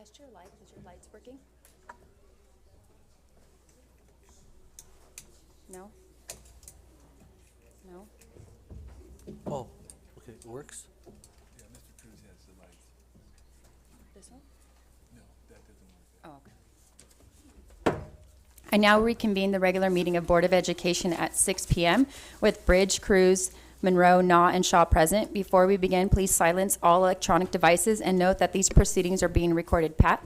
test your lights? Is your lights working? No? No? Oh, okay, it works? Yeah, Mr. Cruz has the lights. This one? No, that doesn't work. Oh, okay. I now reconvene the regular meeting of Board of Education at 6 p.m. with Bridge, Cruz, Monroe, Naw, and Shaw present. Before we begin, please silence all electronic devices and note that these proceedings are being recorded. Pat?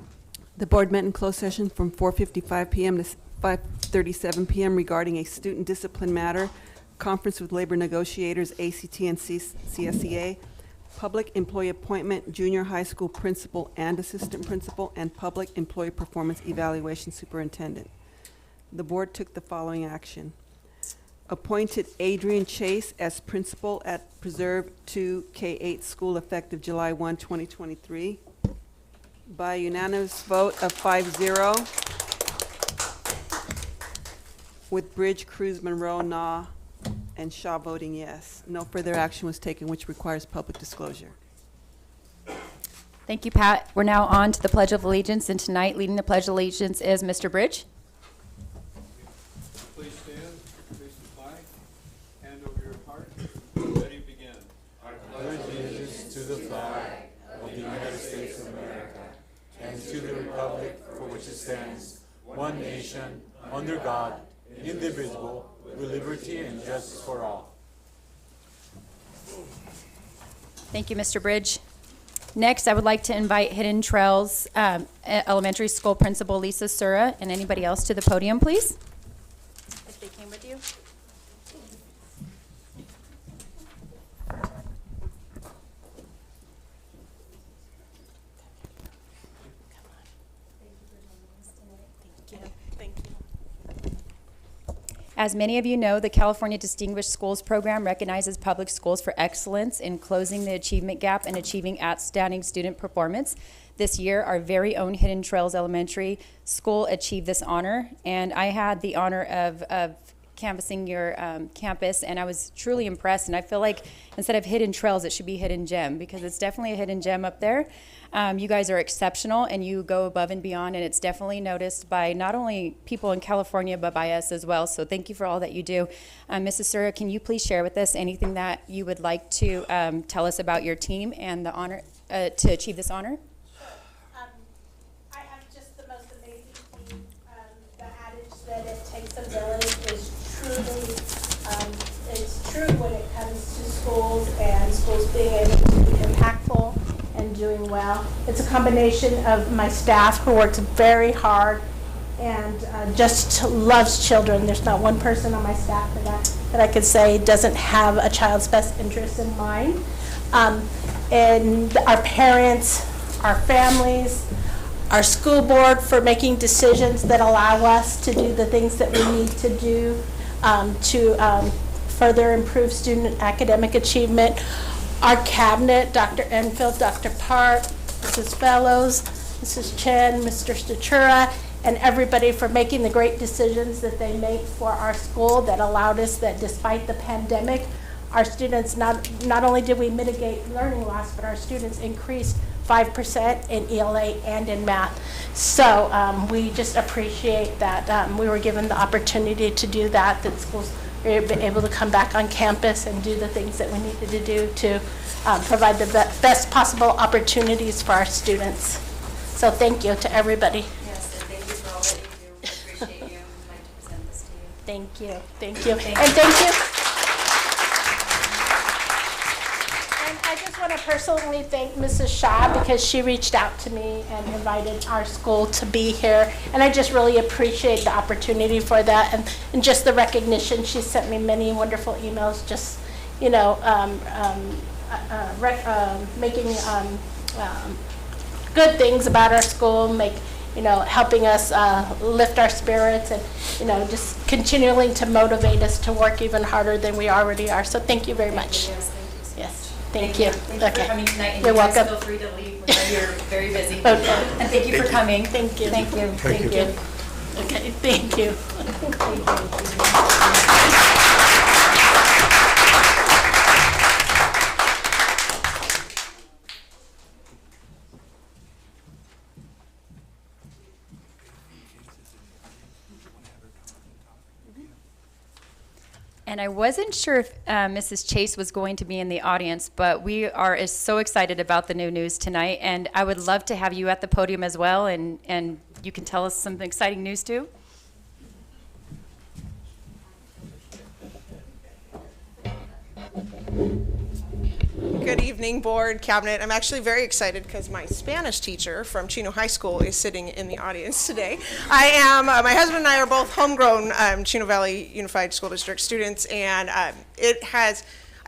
The board met in closed session from 4:55 p.m. to 5:37 p.m. regarding a student discipline matter, conference with labor negotiators, ACT and CSEA, public employee appointment, junior high school principal and assistant principal, and public employee performance evaluation superintendent. The board took the following action. Appointed Adrian Chase as principal at Preserve 2 K-8 school effective July 1, 2023. By unanimous vote of 5-0, with Bridge, Cruz, Monroe, Naw, and Shaw voting yes. No further action was taken, which requires public disclosure. Thank you, Pat. We're now on to the Pledge of Allegiance, and tonight leading the Pledge of Allegiance is Mr. Bridge. Please stand, face the flag, hand over your heart. Ready, begin. I pledge allegiance to the flag of the United States of America and to the republic for which it stands, one nation, under God, indivisible, with liberty and justice for all. Thank you, Mr. Bridge. Next, I would like to invite Hidden Trails Elementary School Principal Lisa Sura and anybody else to the podium, please. If they came with you. As many of you know, the California Distinguished Schools Program recognizes public schools for excellence in closing the achievement gap and achieving outstanding student performance. This year, our very own Hidden Trails Elementary School achieved this honor, and I had the honor of canvassing your campus, and I was truly impressed, and I feel like instead of Hidden Trails, it should be Hidden Gem, because it's definitely a hidden gem up there. You guys are exceptional, and you go above and beyond, and it's definitely noticed by not only people in California, but by us as well, so thank you for all that you do. Mrs. Sura, can you please share with us anything that you would like to tell us about your team and the honor to achieve this honor? I have just the most amazing team. The adage that it takes a village is truly, it's true when it comes to schools and schools being able to be impactful and doing well. It's a combination of my staff who works very hard and just loves children. There's not one person on my staff that I could say doesn't have a child's best interest in mind. And our parents, our families, our school board for making decisions that allow us to do the things that we need to do to further improve student academic achievement. Our cabinet, Dr. Enfield, Dr. Park, Mrs. Fellows, Mrs. Chen, Mr. Statura, and everybody for making the great decisions that they make for our school that allowed us that despite the pandemic, our students, not only did we mitigate learning loss, but our students increased 5% in ELA and in math. So we just appreciate that we were given the opportunity to do that schools were able to come back on campus and do the things that we needed to do to provide the best possible opportunities for our students. So thank you to everybody. Yes, and thank you for all that you do. We appreciate you. We'd like to present this to you. Thank you. Thank you. And thank you. And I just want to personally thank Mrs. Shaw because she reached out to me and invited our school to be here. And I just really appreciate the opportunity for that and just the recognition. She sent me many wonderful emails just, you know, making good things about our school, helping us lift our spirits and, just continuing to motivate us to work even harder than we already are. So thank you very much. Yes. Thank you. Thank you for coming tonight. And You're you guys welcome. Feel free to leave. You're very busy. Okay. And thank you for coming. Thank you. Thank you. Thank you. Okay, thank you. And I wasn't sure if Mrs. Chase was going to be in the audience, but we are so excited about the new news tonight, and I would love to have you at the podium as well, and you can tell us some exciting news too. Good evening, board, cabinet. I'm actually very excited because my Spanish teacher from Chino High School is sitting in the audience today. My husband and I are both homegrown Chino Valley Unified School District students, and I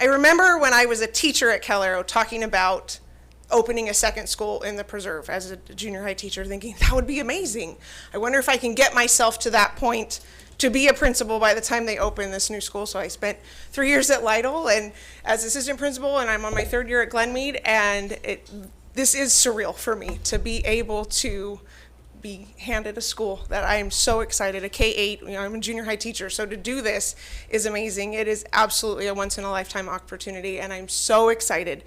remember when I was a teacher at Calero talking about opening a second school in the preserve as a junior high teacher, thinking that would be amazing. I wonder if I can get myself to that point to be a principal by the time they open this new school. So I spent 3 years at Lytle and as assistant principal, and I'm on my 3rd year at Glenmead, and this is surreal for me to be able to be handed a school that I am so excited, a K-8, I'm a junior high teacher, so to do this is amazing. It is absolutely a once in a lifetime opportunity, and I'm so excited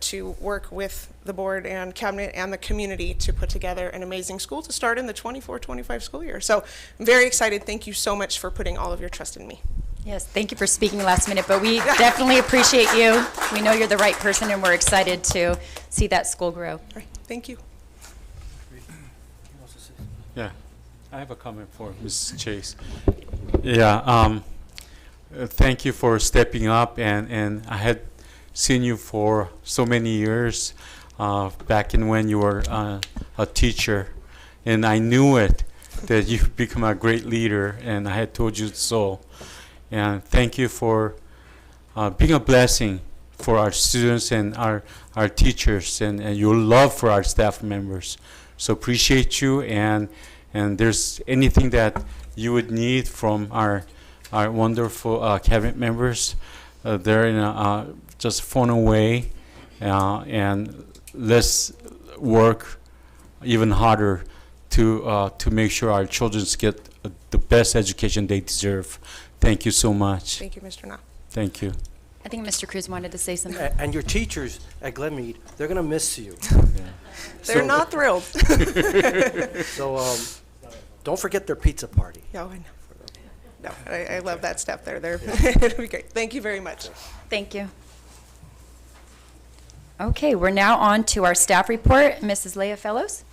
to work with the board and cabinet and the community to put together an amazing school to start in the 24-25 school year. So I'm very excited. Thank you so much for putting all of your trust in me. Yes, thank you for speaking last minute, but we definitely appreciate you. We know you're the right person, and we're excited to see that school grow. All right, thank you. Yeah, I have a comment for Ms. Chase. Yeah, thank you for stepping up, and I had seen you for so many years back in when you were a teacher, and I knew it, that you've become a great leader, and I had told you so. And thank you for being a blessing for our students and our teachers, and your love for our staff members. So appreciate you, and there's anything that you would need from our wonderful cabinet members, they're in just phone away, and let's work even harder to make sure our children get the best education they deserve. Thank you so much. Thank you, Mr. Na. Thank you. I think Mr. Cruz wanted to say something. And your teachers at Glenmead, they're going to miss you. They're not thrilled. So don't forget their pizza party. Yeah, I know. No, I love that step there. It'll be great. Thank you very much. Thank you. Okay, we're now on to our staff report. Mrs. Leah Fellows.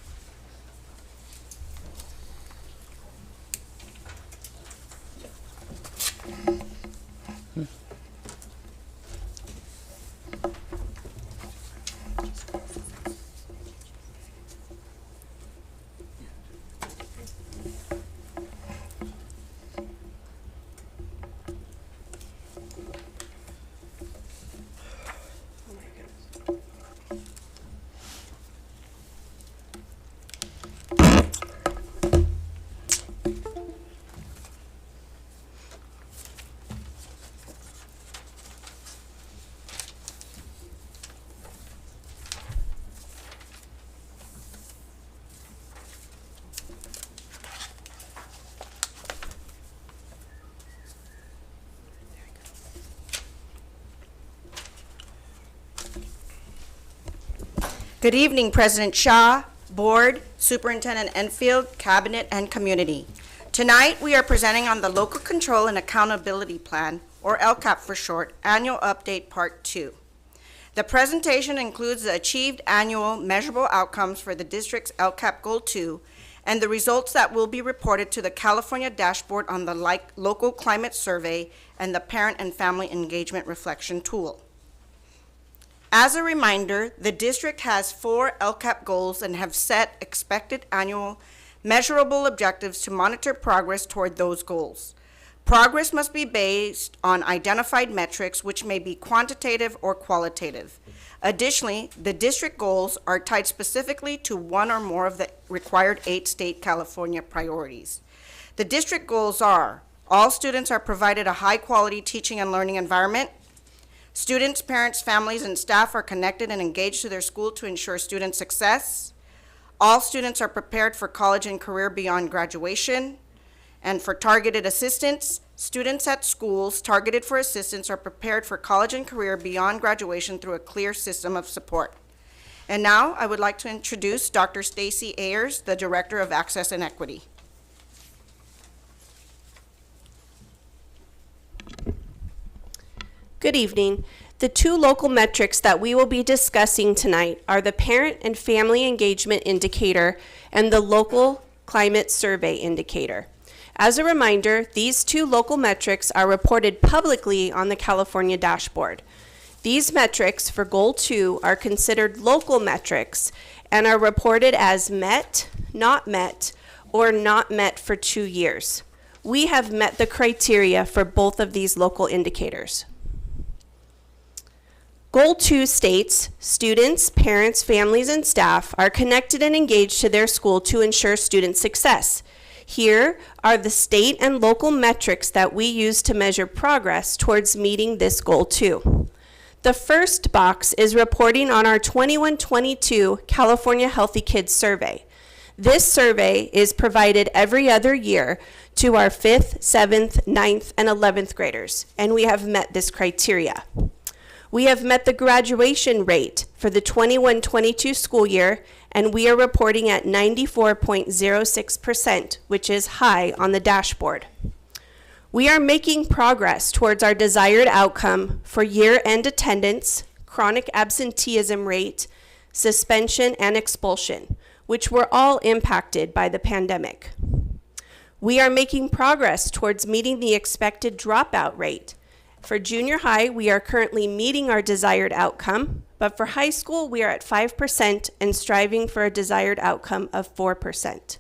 Good evening, President Shaw, Board, Superintendent Enfield, Cabinet, and Community. Tonight, we are presenting on the Local Control and Accountability Plan, or LCAP for short, Annual Update Part 2. The presentation includes the achieved annual measurable outcomes for the district's LCAP Goal 2 and the results that will be reported to the California Dashboard on the Local Climate Survey and the Parent and Family Engagement Reflection Tool. As a reminder, the district has 4 LCAP goals and have set expected annual measurable objectives to monitor progress toward those goals. Progress must be based on identified metrics, which may be quantitative or qualitative. Additionally, the district goals are tied specifically to one or more of the required 8 state California priorities. The district goals are: all students are provided a high-quality teaching and learning environment. Students, parents, families, and staff are connected and engaged to their school to ensure student success. All students are prepared for college and career beyond graduation. And for targeted assistance, students at schools targeted for assistance are prepared for college and career beyond graduation through a clear system of support. And now I would like to introduce Dr. Stacy Ayers, the Director of Access and Equity. Good evening. The two local metrics that we will be discussing tonight are the Parent and Family Engagement Indicator and the Local Climate Survey Indicator. As a reminder, these two local metrics are reported publicly on the California dashboard. These metrics for Goal 2 are considered local metrics and are reported as met, or not met for 2 years. We have met the criteria for both of these local indicators. Goal 2 states, students, parents, families, and staff are connected and engaged to their school to ensure student success. Here are the state and local metrics that we use to measure progress towards meeting this Goal 2. The first box is reporting on our 21-22 California Healthy Kids Survey. This survey is provided every other year to our 5th, 7th, 9th, and 11th graders, and we have met this criteria. We have met the graduation rate for the 21-22 school year, and we are reporting at 94.06%, which is high on the dashboard. We are making progress towards our desired outcome for year-end attendance, chronic absenteeism rate, suspension, and expulsion, which were all impacted by the pandemic. We are making progress towards meeting the expected dropout rate. For junior high, we are currently meeting our desired outcome, but for high school, we are at 5% and striving for a desired outcome of 4%.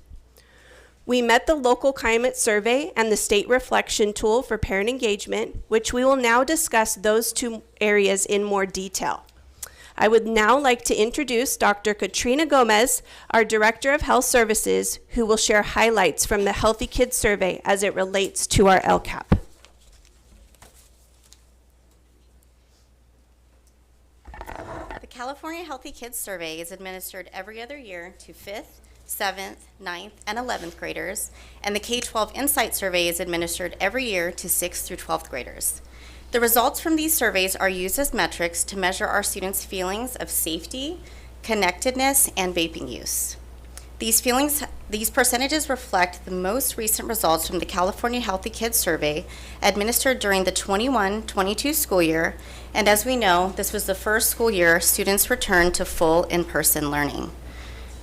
We met the local climate survey and the state reflection tool for parent engagement, which we will now discuss those two areas in more detail. I would now like to introduce Dr. Katrina Gomez, our Director of Health Services, who will share highlights from the Healthy Kids Survey as it relates to our LCAP. The California Healthy Kids Survey is administered every other year to 5th, 7th, 9th, and 11th graders, and the K-12 Insight Survey is administered every year to 6th through 12th graders. The results from these surveys are used as metrics to measure our students' feelings of safety, connectedness, and vaping use. These percentages reflect the most recent results from the California Healthy Kids Survey administered during the 21-22 school year, and as we know, this was the first school year students returned to full in-person learning.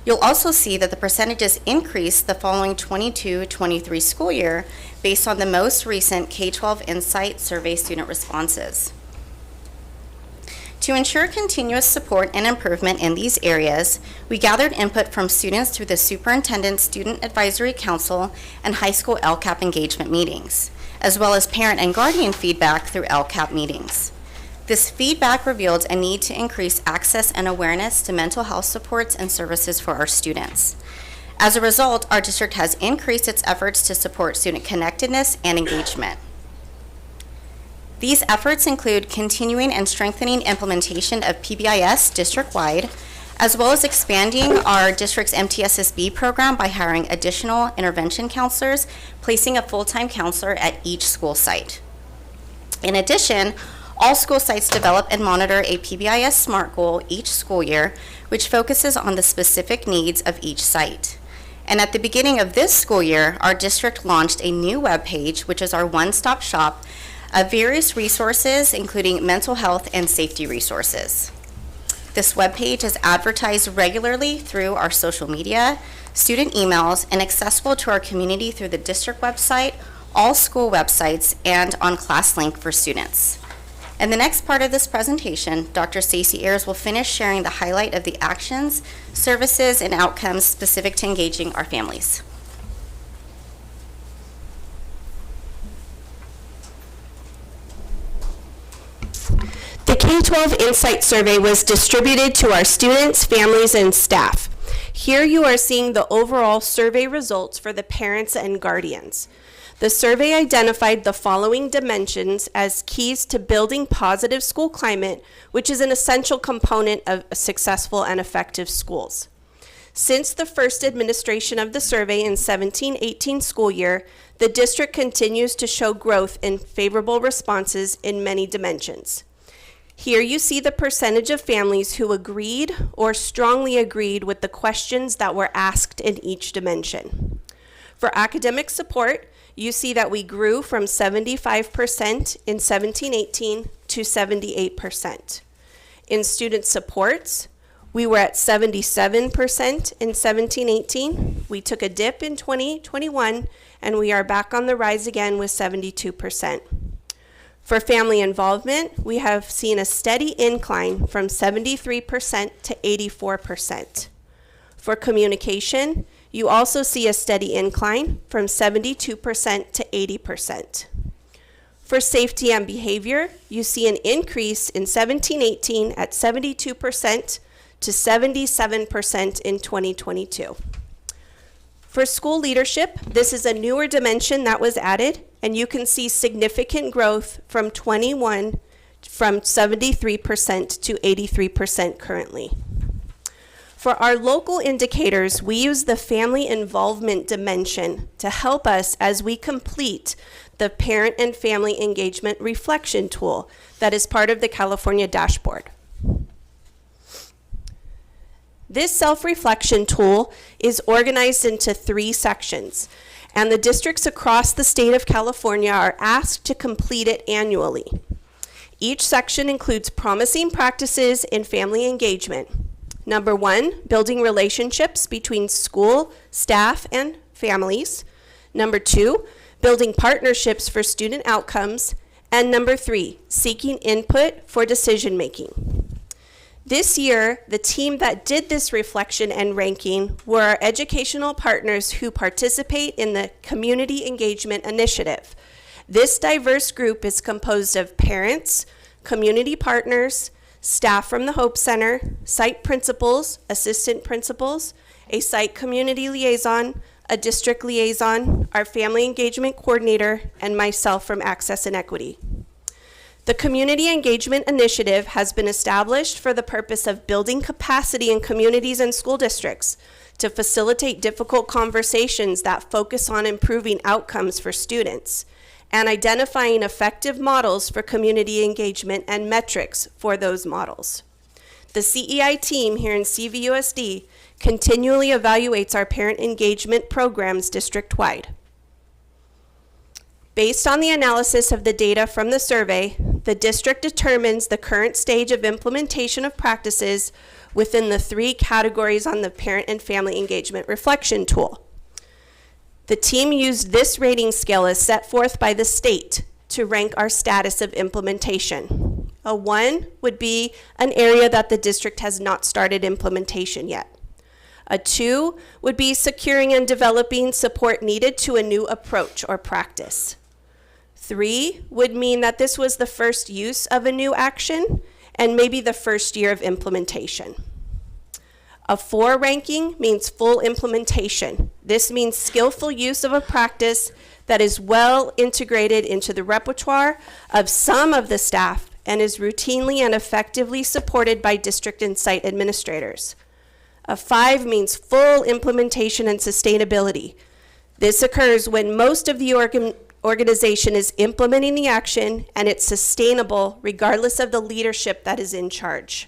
You'll also see that the percentages increased the following 22-23 school year based on the most recent K-12 Insight Survey student responses. To ensure continuous support and improvement in these areas, we gathered input from students through the Superintendent Student Advisory Council and high school LCAP engagement meetings, as well as parent and guardian feedback through LCAP meetings. This feedback revealed a need to increase access and awareness to mental health supports and services for our students. As a result, our district has increased its efforts to support student connectedness and engagement. These efforts include continuing and strengthening implementation of PBIS district-wide, as well as expanding our district's MTSSB program by hiring additional intervention counselors, placing a full-time counselor at each school site. In addition, all school sites develop and monitor a PBIS SMART goal each school year, which focuses on the specific needs of each site. And at the beginning of this school year, our district launched a new webpage, which is our one-stop shop of various resources, including mental health and safety resources. This webpage is advertised regularly through our social media, student emails, and accessible to our community through the district website, all school websites, and on ClassLink for students. In the next part of this presentation, Dr. Stacey Ayers will finish sharing the highlight of the actions, services, and outcomes specific to engaging our families. The K-12 Insight Survey was distributed to our students, families, and staff. Here you are seeing the overall survey results for the parents and guardians. The survey identified the following dimensions as keys to building positive school climate, which is an essential component of successful and effective schools. Since the first administration of the survey in 17-18 school year, the district continues to show growth in favorable responses in many dimensions. Here you see the percentage of families who agreed or strongly agreed with the questions that were asked in each dimension. For academic support, you see that we grew from 75% in 17-18 to 78%. In student supports, we were at 77% in 17-18. We took a dip in 2021, and we are back on the rise again with 72%. For family involvement, we have seen a steady incline from 73% to 84%. For communication, you also see a steady incline from 72% to 80%. For safety and behavior, you see an increase in 17-18 at 72% to 77% in 2022. For school leadership, this is a newer dimension that was added, and you can see significant growth from 73% to 83% currently. For our local indicators, we use the family involvement dimension to help us as we complete the parent and family engagement reflection tool that is part of the California dashboard. This self-reflection tool is organized into 3 sections, and the districts across the state of California are asked to complete it annually. Each section includes promising practices in family engagement. Number 1, building relationships between school, staff, and families. Number 2, building partnerships for student outcomes. And number 3, seeking input for decision making. This year, the team that did this reflection and ranking were our educational partners who participate in the Community Engagement Initiative. This diverse group is composed of parents, community partners, staff from the Hope Center, site principals, assistant principals, a site community liaison, a district liaison, our family engagement coordinator, and myself from Access and Equity. The Community Engagement Initiative has been established for the purpose of building capacity in communities and school districts to facilitate difficult conversations that focus on improving outcomes for students and identifying effective models for community engagement and metrics for those models. The CEI team here in CVUSD continually evaluates our parent engagement programs district-wide. Based on the analysis of the data from the survey, the district determines the current stage of implementation of practices within the 3 categories on the Parent and Family Engagement Reflection Tool. The team used this rating scale as set forth by the state to rank our status of implementation. A 1 would be an area that the district has not started implementation yet. A 2 would be securing and developing support needed to a new approach or practice. 3 would mean that this was the first use of a new action and maybe the first year of implementation. A 4 ranking means full implementation. This means skillful use of a practice that is well integrated into the repertoire of some of the staff and is routinely and effectively supported by district and site administrators. A 5 means full implementation and sustainability. This occurs when most of the organization is implementing the action and it's sustainable regardless of the leadership that is in charge.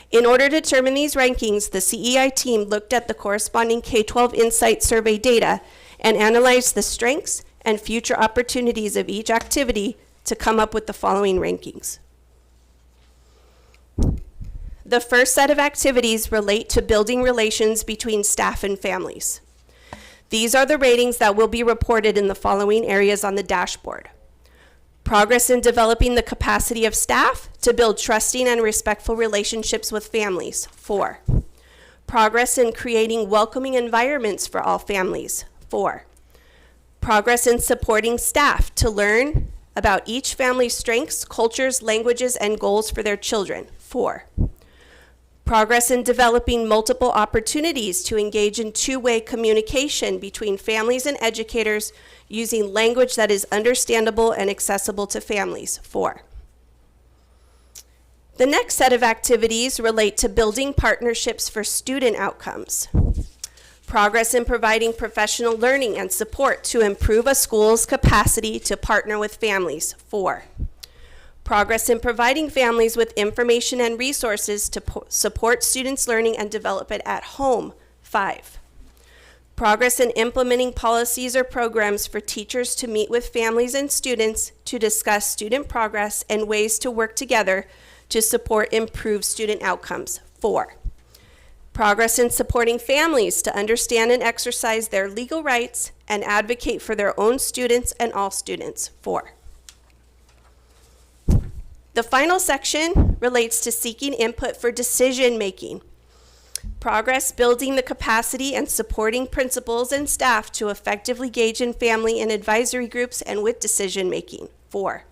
In order to determine these rankings, the CEI team looked at the corresponding K-12 Insight Survey data and analyzed the strengths and future opportunities of each activity to come up with the following rankings. The first set of activities relate to building relations between staff and families. These are the ratings that will be reported in the following areas on the dashboard. Progress in developing the capacity of staff to build trusting and respectful relationships with families, 4. Progress in creating welcoming environments for all families, 4. Progress in supporting staff to learn about each family's strengths, cultures, languages, and goals for their children, 4. Progress in developing multiple opportunities to engage in two-way communication between families and educators using language that is understandable and accessible to families, 4. The next set of activities relate to building partnerships for student outcomes. Progress in providing professional learning and support to improve a school's capacity to partner with families, 4. Progress in providing families with information and resources to support students' learning and development at home, 5. Progress in implementing policies or programs for teachers to meet with families and students to discuss student progress and ways to work together to support improved student outcomes. 4. Progress in supporting families to understand and exercise their legal rights and advocate for their own students and all students. 4. The final section relates to seeking input for decision making. Progress building the capacity and supporting principals and staff to effectively engage in family and advisory groups and with decision making. 4.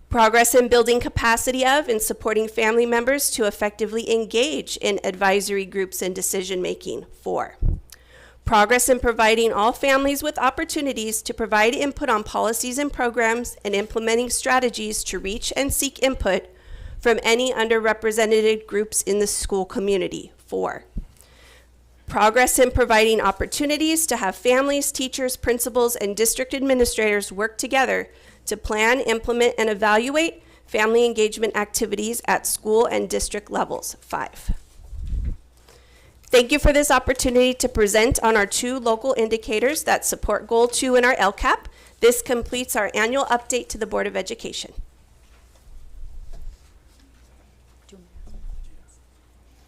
Progress in building capacity of and supporting family members to effectively engage in advisory groups and decision making. 4. Progress in providing all families with opportunities to provide input on policies and programs and implementing strategies to reach and seek input from any underrepresented groups in the school community. 4. Progress in providing opportunities to have families, teachers, principals, and district administrators work together to plan, implement, and evaluate family engagement activities at school and district levels. 5. Thank you for this opportunity to present on our 2 local indicators that support Goal 2 in our LCAP. This completes our annual update to the Board of Education.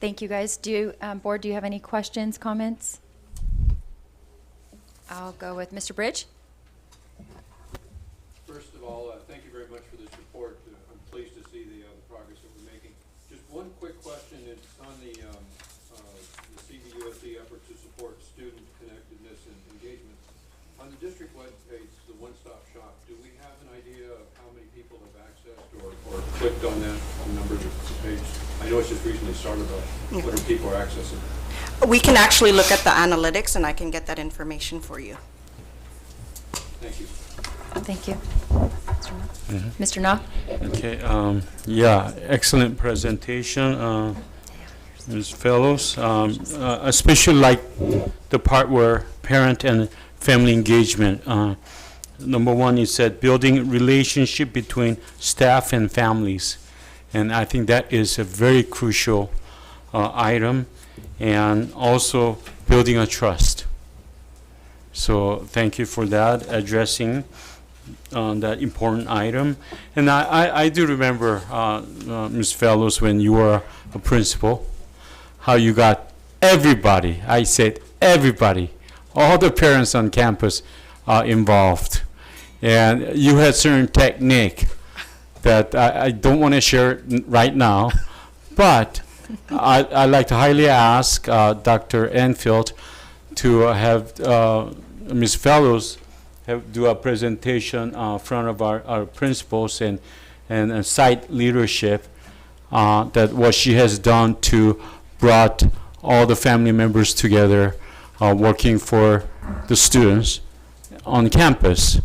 Thank you, guys. Board, do you have any questions, comments? I'll go with Mr. Bridge. First of all, thank you very much for this report. I'm pleased to see the progress that we're making. Just one quick question. It's on the CVUSD effort to support student connectedness and engagement. On the district web page, the one-stop shop, do we have an idea of how many people have accessed or clicked on that number of the page? I know it's just recently started, but what are people are accessing? We can actually look at the analytics, and I can get that information for you. Thank you. Thank you. Mr. Na? Okay, yeah, excellent presentation, Ms. Fellows. Especially like the part where parent and family engagement. Number 1, you said building relationship between staff and families. And I think that is a very crucial item. And also building a trust. So thank you for that, addressing that important item. And I do remember, Ms. Fellows, when you were a principal, how you got everybody, I said everybody, all the parents on campus involved. And you had certain technique that I don't want to share it right now, but I'd like to highly ask Dr. Enfield to have Ms. Fellows do a presentation in front of our principals and site leadership that what she has done to brought all the family members together working for the students on campus.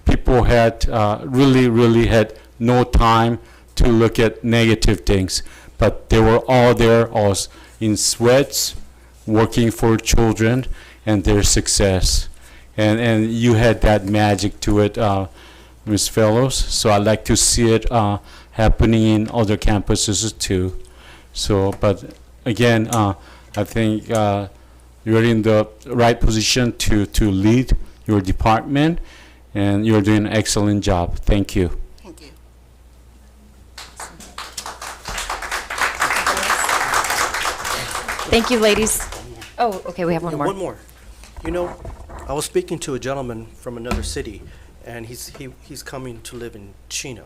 People had really had no time to look at negative things, but they were all there, all in sweats, working for children and their success. And you had that magic to it, Ms. Fellows. So I'd like to see it happening in other campuses too. So, but again, I think you're in the right position to lead your department, and you're doing an excellent job. Thank you. Thank you. Thank you, ladies. Oh, okay, we have one Yeah, more. one more. You know, I was speaking to a gentleman from another city, and he's coming to live in Chino.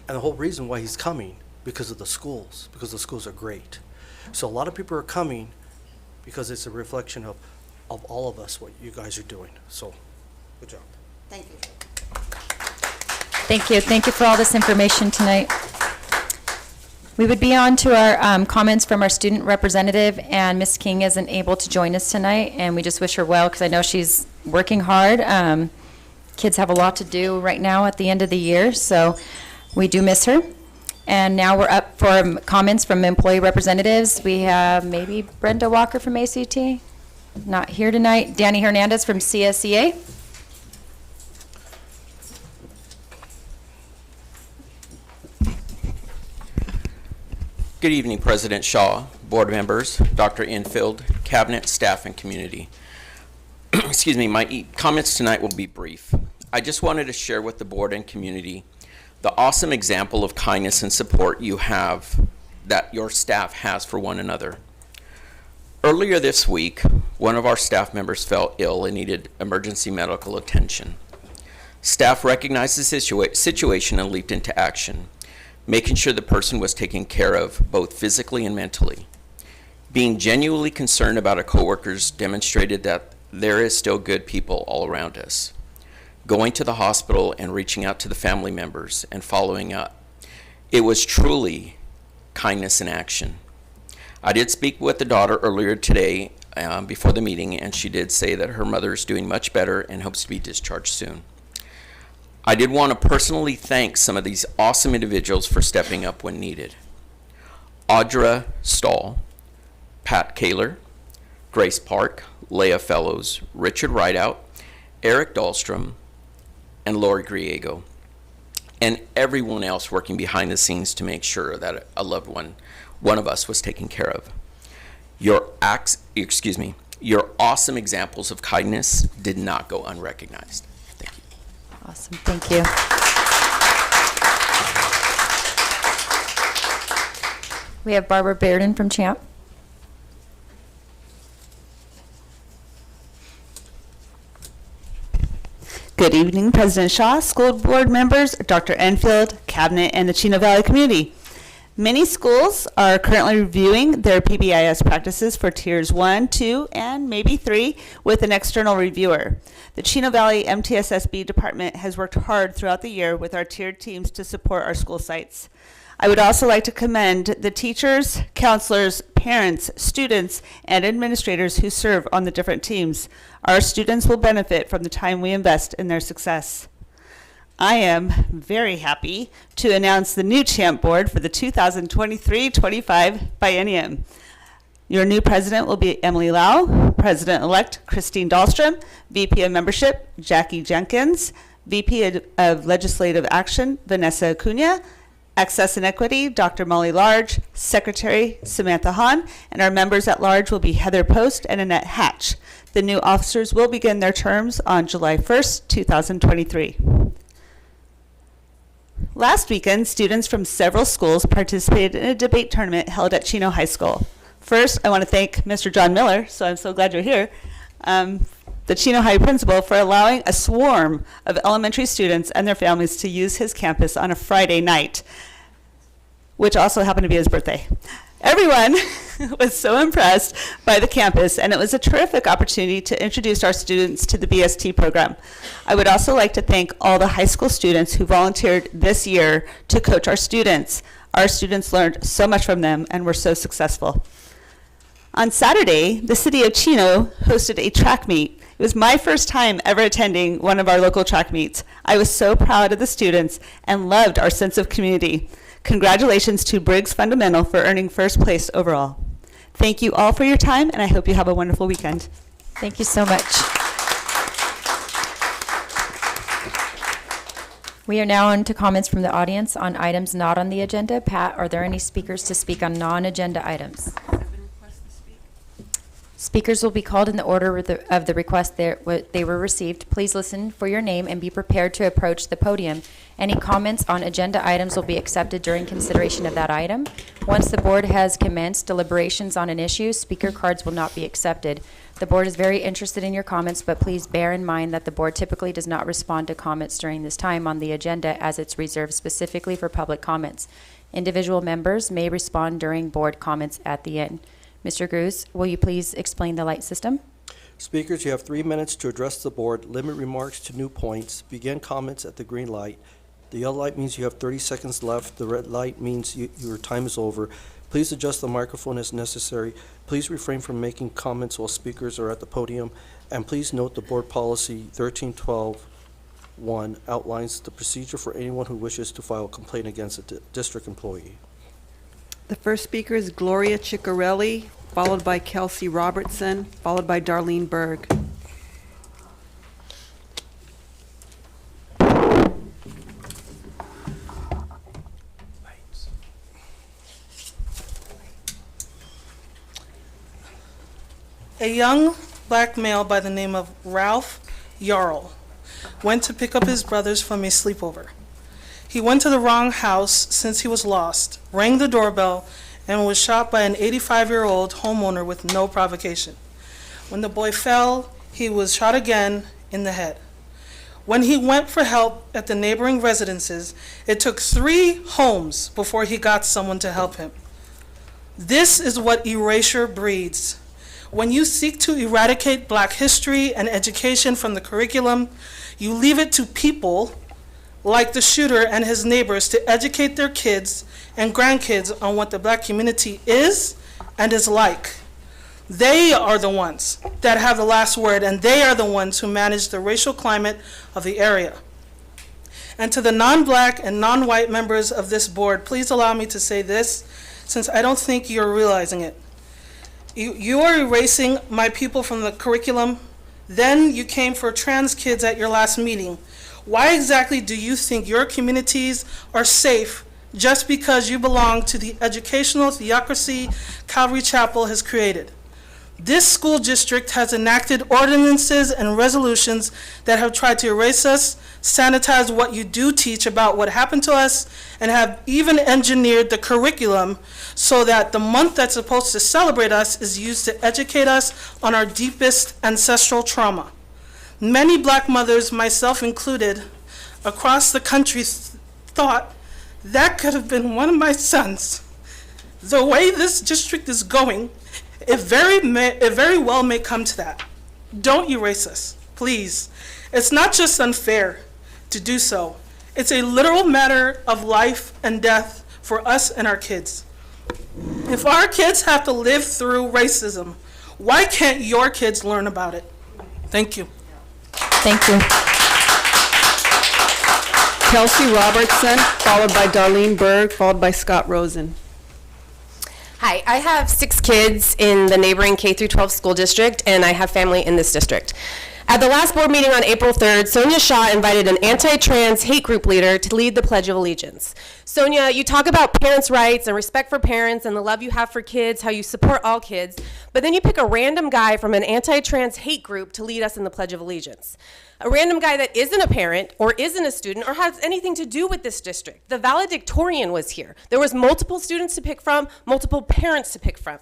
And the whole reason why he's coming, because of the schools, because the schools are great. So a lot of people are coming because it's a reflection of all of us, what you guys are doing. So, good job. Thank you. Thank you. Thank you for all this information tonight. We would be on to our comments from our student representative, and Ms. King isn't able to join us tonight, and we just wish her well because I know she's working hard. Kids have a lot to do right now at the end of the year, so we do miss her. And now we're up for comments from employee representatives. We have maybe Brenda Walker from ACT, not here tonight. Danny Hernandez from CSEA. Good evening, President Shaw, board members, Dr. Enfield, cabinet, staff, and community. Excuse me, my comments tonight will be brief. I just wanted to share with the board and community the awesome example of kindness and support you have, that your staff has for one another. Earlier this week, one of our staff members fell ill and needed emergency medical attention. Staff recognized the situation and leaped into action, making sure the person was taken care of both physically and mentally. Being genuinely concerned about our coworkers demonstrated that there is still good people all around us. Going to the hospital and reaching out to the family members and following up. It was truly kindness in action. I did speak with the daughter earlier today before the meeting, and she did say that her mother is doing much better and hopes to be discharged soon. I did want to personally thank some of these awesome individuals for stepping up when needed. Audra Stahl, Pat Kaler, Grace Park, Leah Fellows, Richard Rideout, Eric Dahlstrom, and Lori Griego, and everyone else working behind the scenes to make sure that a loved one of us was taken care of. Your awesome examples of kindness did not go unrecognized. Thank you. Awesome, thank you. We have Barbara Bearden from CHAMP. Good evening, President Shaw, school board members, Dr. Enfield, cabinet, and the Chino Valley community. Many schools are currently reviewing their PBIS practices for tiers 1, 2, and maybe 3 with an external reviewer. The Chino Valley MTSSB department has worked hard throughout the year with our tiered teams to support our school sites. I would also like to commend the teachers, counselors, parents, students, and administrators who serve on the different teams. Our students will benefit from the time we invest in their success. I am very happy to announce the new CHAMP board for the 2023-25 biennium. Your new president will be Emily Lau, President-elect Christine Dahlstrom, VP of Membership Jackie Jenkins, VP of Legislative Action Vanessa Acuna, Access and Equity, Dr. Molly Large, Secretary Samantha Hahn, and our members at large will be Heather Post and Annette Hatch. The new officers will begin their terms on July 1st, 2023. Last weekend, students from several schools participated in a debate tournament held at Chino High School. First, I want to thank Mr. John Miller, so I'm so glad you're here, the Chino High principal, for allowing a swarm of elementary students and their families to use his campus on a Friday night, which also happened to be his birthday. Everyone was so impressed by the campus, and it was a terrific opportunity to introduce our students to the BST program. I would also like to thank all the high school students who volunteered this year to coach our students. Our students learned so much from them and were so successful. On Saturday, the city of Chino hosted a track meet. It was my first time ever attending one of our local track meets. I was so proud of the students and loved our sense of community. Congratulations to Briggs Fundamental for earning first place overall. Thank you all for your time, and I hope you have a wonderful weekend. Thank you so much. We are now on to comments from the audience on items not on the agenda. Pat, are there any speakers to speak on non-agenda items? Speakers will be called in the order of the request they were received. Please listen for your name and be prepared to approach the podium. Any comments on agenda items will be accepted during consideration of that item. Once the board has commenced deliberations on an issue, speaker cards will not be accepted. The board is very interested in your comments, but please bear in mind that the board typically does not respond to comments during this time on the agenda, as it's reserved specifically for public comments. Individual members may respond during board comments at the end. Mr. Cruz, will you please explain the light system? Speakers, you have 3 minutes to address the board. Limit remarks to new points. Begin comments at the green light. The yellow light means you have 30 seconds left. The red light means your time is over. Please adjust the microphone as necessary. Please refrain from making comments while speakers are at the podium. And please note the board policy 1312-1 outlines the procedure for anyone who wishes to file a complaint against a district employee. The first speaker is Gloria Ciccarelli, followed by Kelsey Robertson, followed by Darlene Berg. A young black male by the name of Ralph Yarl went to pick up his brothers from a sleepover. He went to the wrong house since he was lost, rang the doorbell, and was shot by an 85-year-old homeowner with no provocation. When the boy fell, he was shot again in the head. When he went for help at the neighboring residences, it took 3 homes before he got someone to help him. This is what erasure breeds. When you seek to eradicate Black history and education from the curriculum, you leave it to people like the shooter and his neighbors to educate their kids and grandkids on what the Black community is and is like. They are the ones that have the last word, and they are the ones who manage the racial climate of the area. And to the non-Black and non-white members of this board, please allow me to say this, since I don't think you're realizing it. You are erasing my people from the curriculum. Then you came for trans kids at your last meeting. Why exactly do you think your communities are safe just because you belong to the educational theocracy Calvary Chapel has created? This school district has enacted ordinances and resolutions that have tried to erase us, sanitize what you do teach about what happened to us, and have even engineered the curriculum so that the month that's supposed to celebrate us is used to educate us on our deepest ancestral trauma. Many Black mothers, myself included, across the country thought that could have been one of my sons. The way this district is going, it very well may come to that. Don't erase us, please. It's not just unfair to do so. It's a literal matter of life and death for us and our kids. If our kids have to live through racism, why can't your kids learn about it? Thank you. Thank you. Kelsey Robertson, followed by Darlene Berg, followed by Scott Rosen. Hi, I have 6 kids in the neighboring K-12 school district, and I have family in this district. At the last board meeting on April 3rd, Sonja Shaw invited an anti-trans hate group leader to lead the Pledge of Allegiance. Sonja, you talk about parents' rights and respect for parents and the love you have for kids, how you support all kids, but then you pick a random guy from an anti-trans hate group to lead us in the Pledge of Allegiance. A random guy that isn't a parent or isn't a student or has anything to do with this district. The valedictorian was here. There was multiple students to pick from, multiple parents to pick from.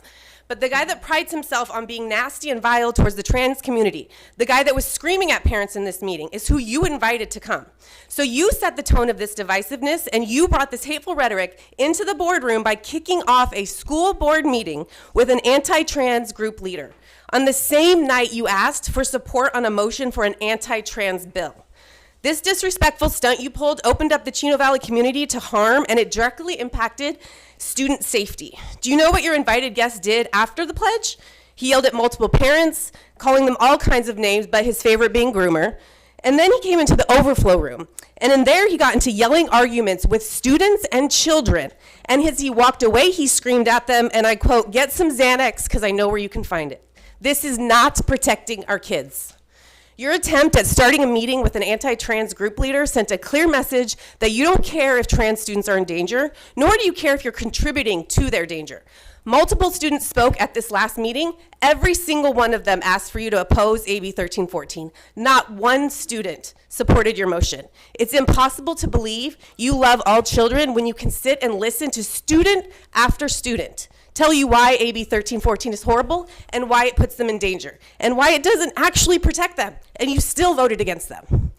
But the guy that prides himself on being nasty and vile towards the trans community, the guy that was screaming at parents in this meeting, is who you invited to come. So you set the tone of this divisiveness, and you brought this hateful rhetoric into the boardroom by kicking off a school board meeting with an anti-trans group leader. On the same night you asked for support on a motion for an anti-trans bill. This disrespectful stunt you pulled opened up the Chino Valley community to harm, and it directly impacted student safety. Do you know what your invited guest did after the pledge? He yelled at multiple parents, calling them all kinds of names, but his favorite being groomer. And then he came into the overflow room. And in there, he got into yelling arguments with students and children. And as he walked away, he screamed at them, and I quote, "Get some Xanax, because I know where you can find it." This is not protecting our kids. Your attempt at starting a meeting with an anti-trans group leader sent a clear message that you don't care if trans students are in danger, nor do you care if you're contributing to their danger. Multiple students spoke at this last meeting. Every single one of them asked for you to oppose AB 1314. Not one student supported your motion. It's impossible to believe you love all children when you can sit and listen to student after student tell you why AB 1314 is horrible and why it puts them in danger and why it doesn't actually protect them, and you still voted against them.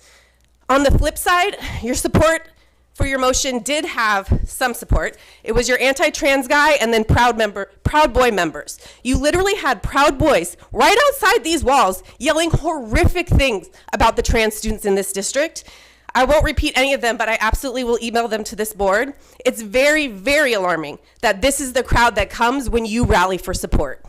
On the flip side, your support for your motion did have some support. It was your anti-trans guy and then Proud Boy members. You literally had Proud Boys right outside these walls yelling horrific things about the trans students in this district. I won't repeat any of them, but I absolutely will email them to this board. It's very, very alarming that this is the crowd that comes when you rally for support.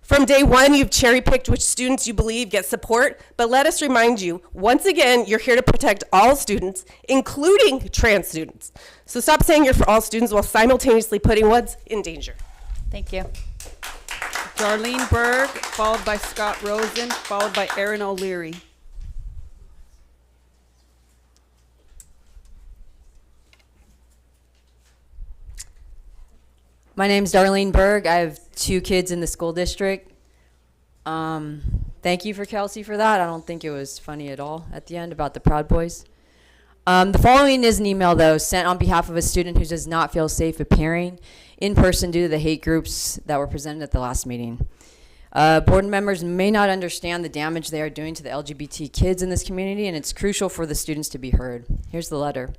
From day one, you've cherry-picked which students you believe get support, but let us remind you, once again, you're here to protect all students, including trans students. So stop saying you're for all students while simultaneously putting ones in danger. Thank you. Darlene Berg, followed by Scott Rosen, followed by Aaron O'Leary. My name's Darlene Berg. I have 2 kids in the school district. Thank you for Kelsey for that. I don't think it was funny at all at the end about the Proud Boys. The following is an email, though, sent on behalf of a student who does not feel safe appearing in person due to the hate groups that were presented at the last meeting. Board members may not understand the damage they are doing to the LGBT kids in this community, and it's crucial for the students to be heard. Here's the letter.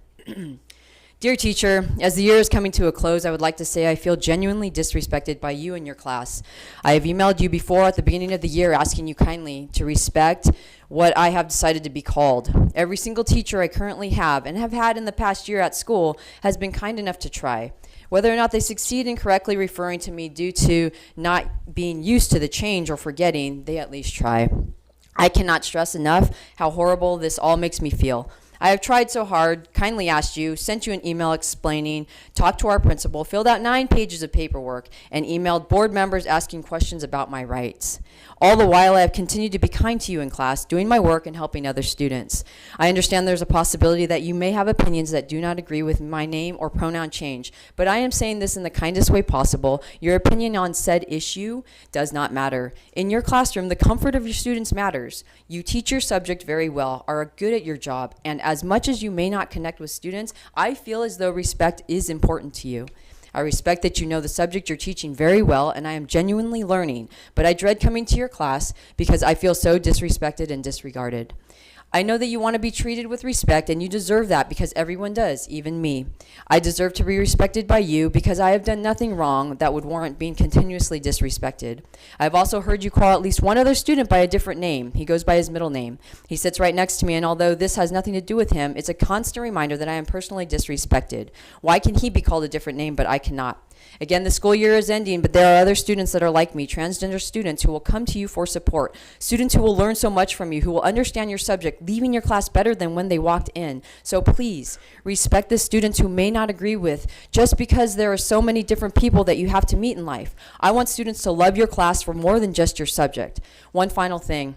Dear teacher, as the year is coming to a close, I would like to say I feel genuinely disrespected by you and your class. I have emailed you before at the beginning of the year asking you kindly to respect what I have decided to be called. Every single teacher I currently have and have had in the past year at school has been kind enough to try. Whether or not they succeed in correctly referring to me due to not being used to the change or forgetting, they at least try. I cannot stress enough how horrible this all makes me feel. I have tried so hard, kindly asked you, sent you an email explaining, talked to our principal, filled out 9 pages of paperwork, and emailed board members asking questions about my rights. All the while, I have continued to be kind to you in class, doing my work and helping other students. I understand there's a possibility that you may have opinions that do not agree with my name or pronoun change, but I am saying this in the kindest way possible. Your opinion on said issue does not matter. In your classroom, the comfort of your students matters. You teach your subject very well, are good at your job, and as much as you may not connect with students, I feel as though respect is important to you. I respect that you know the subject you're teaching very well, and I am genuinely learning, but I dread coming to your class because I feel so disrespected and disregarded. I know that you want to be treated with respect, and you deserve that because everyone does, even me. I deserve to be respected by you because I have done nothing wrong that would warrant being continuously disrespected. I've also heard you call at least one other student by a different name. He goes by his middle name. He sits right next to me, and although this has nothing to do with him, it's a constant reminder that I am personally disrespected. Why can he be called a different name, but I cannot? Again, the school year is ending, but there are other students that are like me, transgender students who will come to you for support, students who will learn so much from you, who will understand your subject, leaving your class better than when they walked in. So please, respect the students who may not agree with, just because there are so many different people that you have to meet in life. I want students to love your class for more than just your subject. One final thing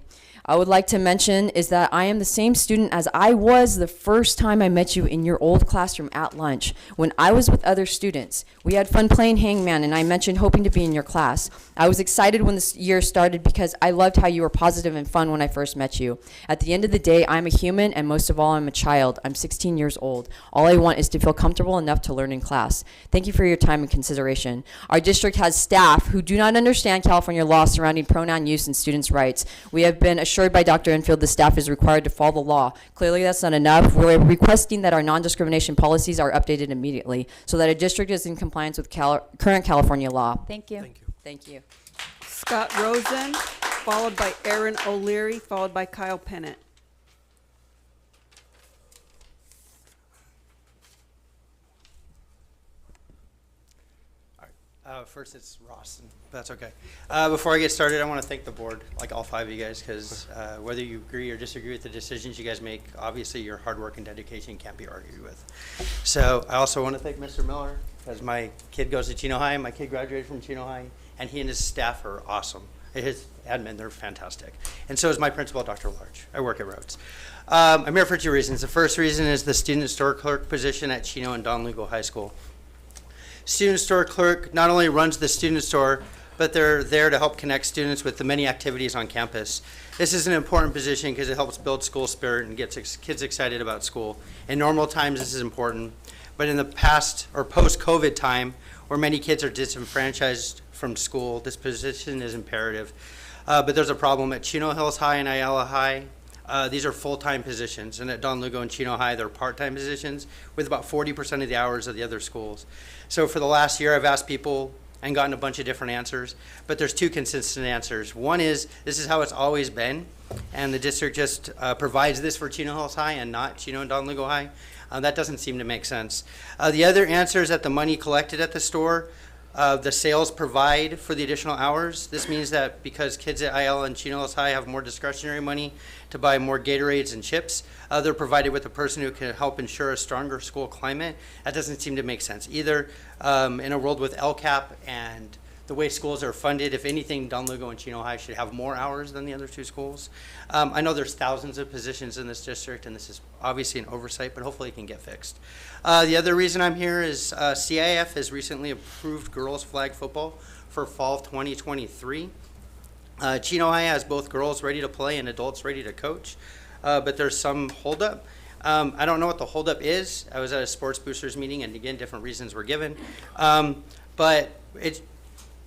I would like to mention is that I am the same student as I was the first time I met you in your old classroom at lunch when I was with other students. We had fun playing hangman, and I mentioned hoping to be in your class. I was excited when this year started because I loved how you were positive and fun when I first met you. At the end of the day, I'm a human, and most of all, I'm a child. I'm 16 years old. All I want is to feel comfortable enough to learn in class. Thank you for your time and consideration. Our district has staff who do not understand California law surrounding pronoun use and students' rights. We have been assured by Dr. Enfield the staff is required to follow the law. Clearly, that's not enough. We're requesting that our non-discrimination policies are updated immediately so that a district is in compliance with current California law. Thank you. Thank you. Thank you. Scott Rosen, followed by Aaron O'Leary, followed by Kyle Pennant. First, it's Ross, and that's okay. Before I get started, I want to thank the board, like all 5 of you guys, because whether you agree or disagree with the decisions you guys make, obviously your hard work and dedication can't be argued with. So I also want to thank Mr. Miller, because my kid goes to Chino High. My kid graduated from Chino High, and he and his staff are awesome. His admin, they're fantastic. And so is my principal, Dr. Large. I work at Rhodes. I'm here for 2 reasons. The first reason is the student store clerk position at Chino and Don Lugo High School. Student store clerk not only runs the student store, but they're there to help connect students with the many activities on campus. This is an important position because it helps build school spirit and gets kids excited about school. In normal times, this is important, but in the past or post-COVID time, where many kids are disenfranchised from school, this position is imperative. But there's a problem at Chino Hills High and Ayala High. These are full-time positions, and at Don Lugo and Chino High, they're part-time positions with about 40% of the hours of the other schools. So for the last year, I've asked people and gotten a bunch of different answers, but there's 2 consistent answers. One is, this is how it's always been, and the district just provides this for Chino Hills High and not Chino and Don Lugo High. That doesn't seem to make sense. The other answer is that the money collected at the store, the sales provide for the additional hours. This means that because kids at IL and Chino Hills High have more discretionary money to buy more Gatorades and chips, they're provided with a person who can help ensure a stronger school climate. That doesn't seem to make sense either. In a world with LCAP and the way schools are funded, if anything, Don Lugo and Chino High should have more hours than the other 2 schools. I know there's thousands of positions in this district, and this is obviously an oversight, but hopefully it can get fixed. The other reason I'm here is CIF has recently approved girls flag football for fall of 2023. Chino High has both girls ready to play and adults ready to coach, but there's some holdup. I don't know what the holdup is. I was at a sports boosters meeting, and again, different reasons were given. But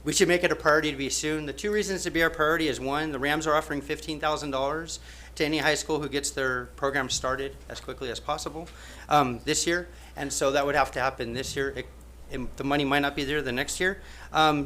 we should make it a priority to be soon. The two reasons to be our priority is, one, the Rams are offering $15,000 to any high school who gets their program started as quickly as possible this year. And so that would have to happen this year. The money might not be there the next year.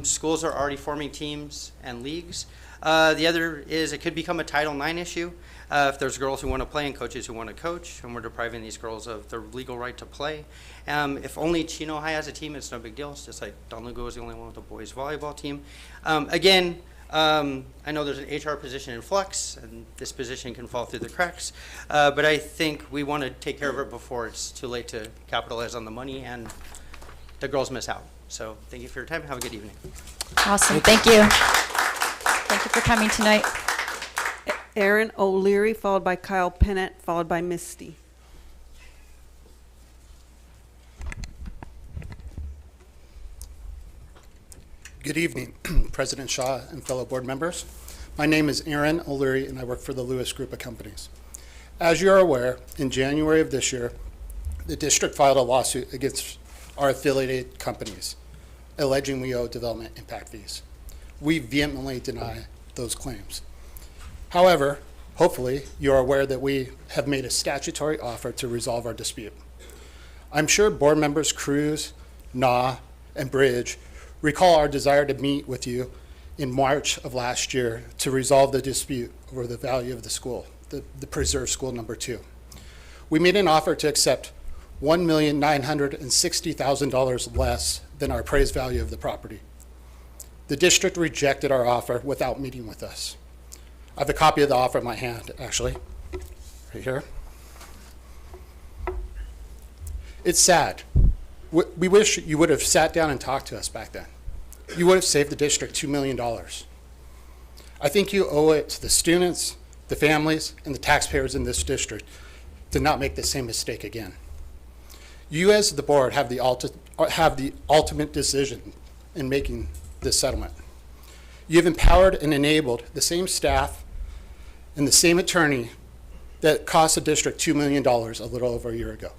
Schools are already forming teams and leagues. The other is it could become a Title IX issue if there's girls who want to play and coaches who want to coach, and we're depriving these girls of their legal right to play. If only Chino High has a team, it's no big deal. It's just like Don Lugo is the only one with a boys volleyball team. Again, I know there's an HR position in flux, and this position can fall through the cracks, but I think we want to take care of it before it's too late to capitalize on the money and the girls miss out. So thank you for your time. Have a good evening. Awesome. Thank you. Thank you for coming tonight. Aaron O'Leary, followed by Kyle Pennant, followed by Misty. Good evening, President Shaw and fellow board members. My name is Aaron O'Leary, and I work for the Lewis Group of Companies. As you are aware, in January of this year, the district filed a lawsuit against our affiliated companies, alleging we owe development impact fees. We vehemently deny those claims. However, hopefully, you are aware that we have made a statutory offer to resolve our dispute. I'm sure board members Cruz, Na, and Bridge recall our desire to meet with you in March of last year to resolve the dispute over the value of the school, the preserved school number 2. We made an offer to accept $1,960,000 less than our appraised value of the property. The district rejected our offer without meeting with us. I have a copy of the offer in my hand, actually, right here. It's sad. We wish you would have sat down and talked to us back then. You would have saved the district $2 million. I think you owe it to the students, the families, and the taxpayers in this district to not make the same mistake again. You as the board have the ultimate decision in making this settlement. You have empowered and enabled the same staff and the same attorney that cost the district $2 million a little over a year ago.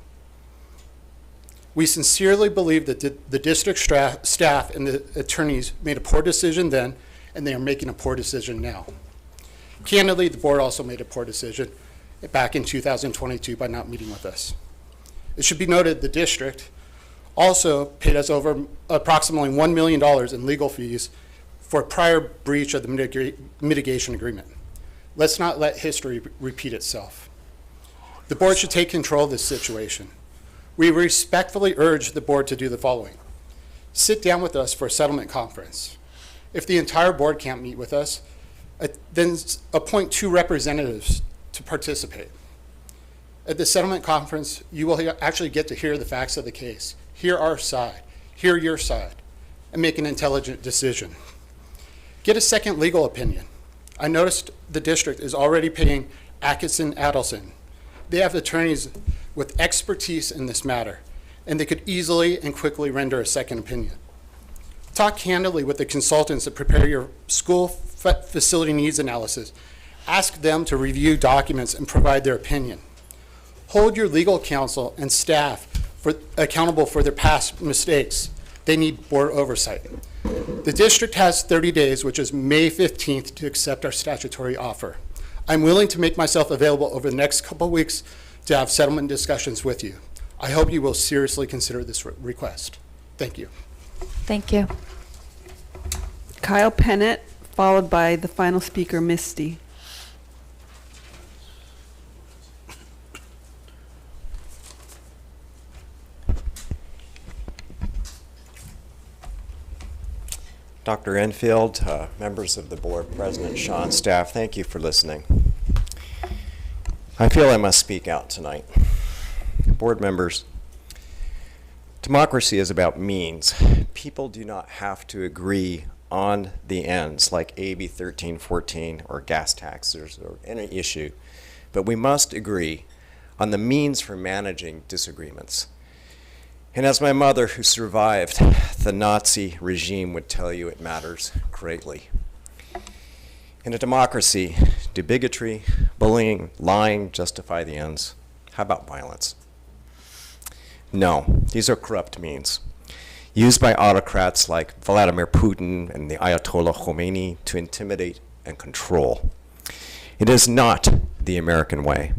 We sincerely believe that the district staff and the attorneys made a poor decision then, and they are making a poor decision now. Candidly, the board also made a poor decision back in 2022 by not meeting with us. It should be noted the district also paid us over approximately $1 million in legal fees for a prior breach of the mitigation agreement. Let's not let history repeat itself. The board should take control of this situation. We respectfully urge the board to do the following. Sit down with us for a settlement conference. If the entire board can't meet with us, then appoint 2 representatives to participate. At the settlement conference, you will actually get to hear the facts of the case, hear our side, hear your side, and make an intelligent decision. Get a second legal opinion. I noticed the district is already paying Atkinson Adelson. They have attorneys with expertise in this matter, and they could easily and quickly render a second opinion. Talk candidly with the consultants that prepare your school facility needs analysis. Ask them to review documents and provide their opinion. Hold your legal counsel and staff accountable for their past mistakes. They need board oversight. The district has 30 days, which is May 15th, to accept our statutory offer. I'm willing to make myself available over the next couple of weeks to have settlement discussions with you. I hope you will seriously consider this request. Thank you. Thank you. Kyle Pennant, followed by the final speaker, Misty. Dr. Enfield, members of the board, President Shaw, and staff, thank you for listening. I feel I must speak out tonight. Board members, democracy is about means. People do not have to agree on the ends like AB 1314 or gas taxes or any issue, but we must agree on the means for managing disagreements. And as my mother, who survived the Nazi regime, would tell you, it matters greatly. In a democracy, do bigotry, bullying, lying justify the ends? How about violence? No, these are corrupt means used by autocrats like Vladimir Putin and the Ayatollah Khomeini to intimidate and control. It is not the American way.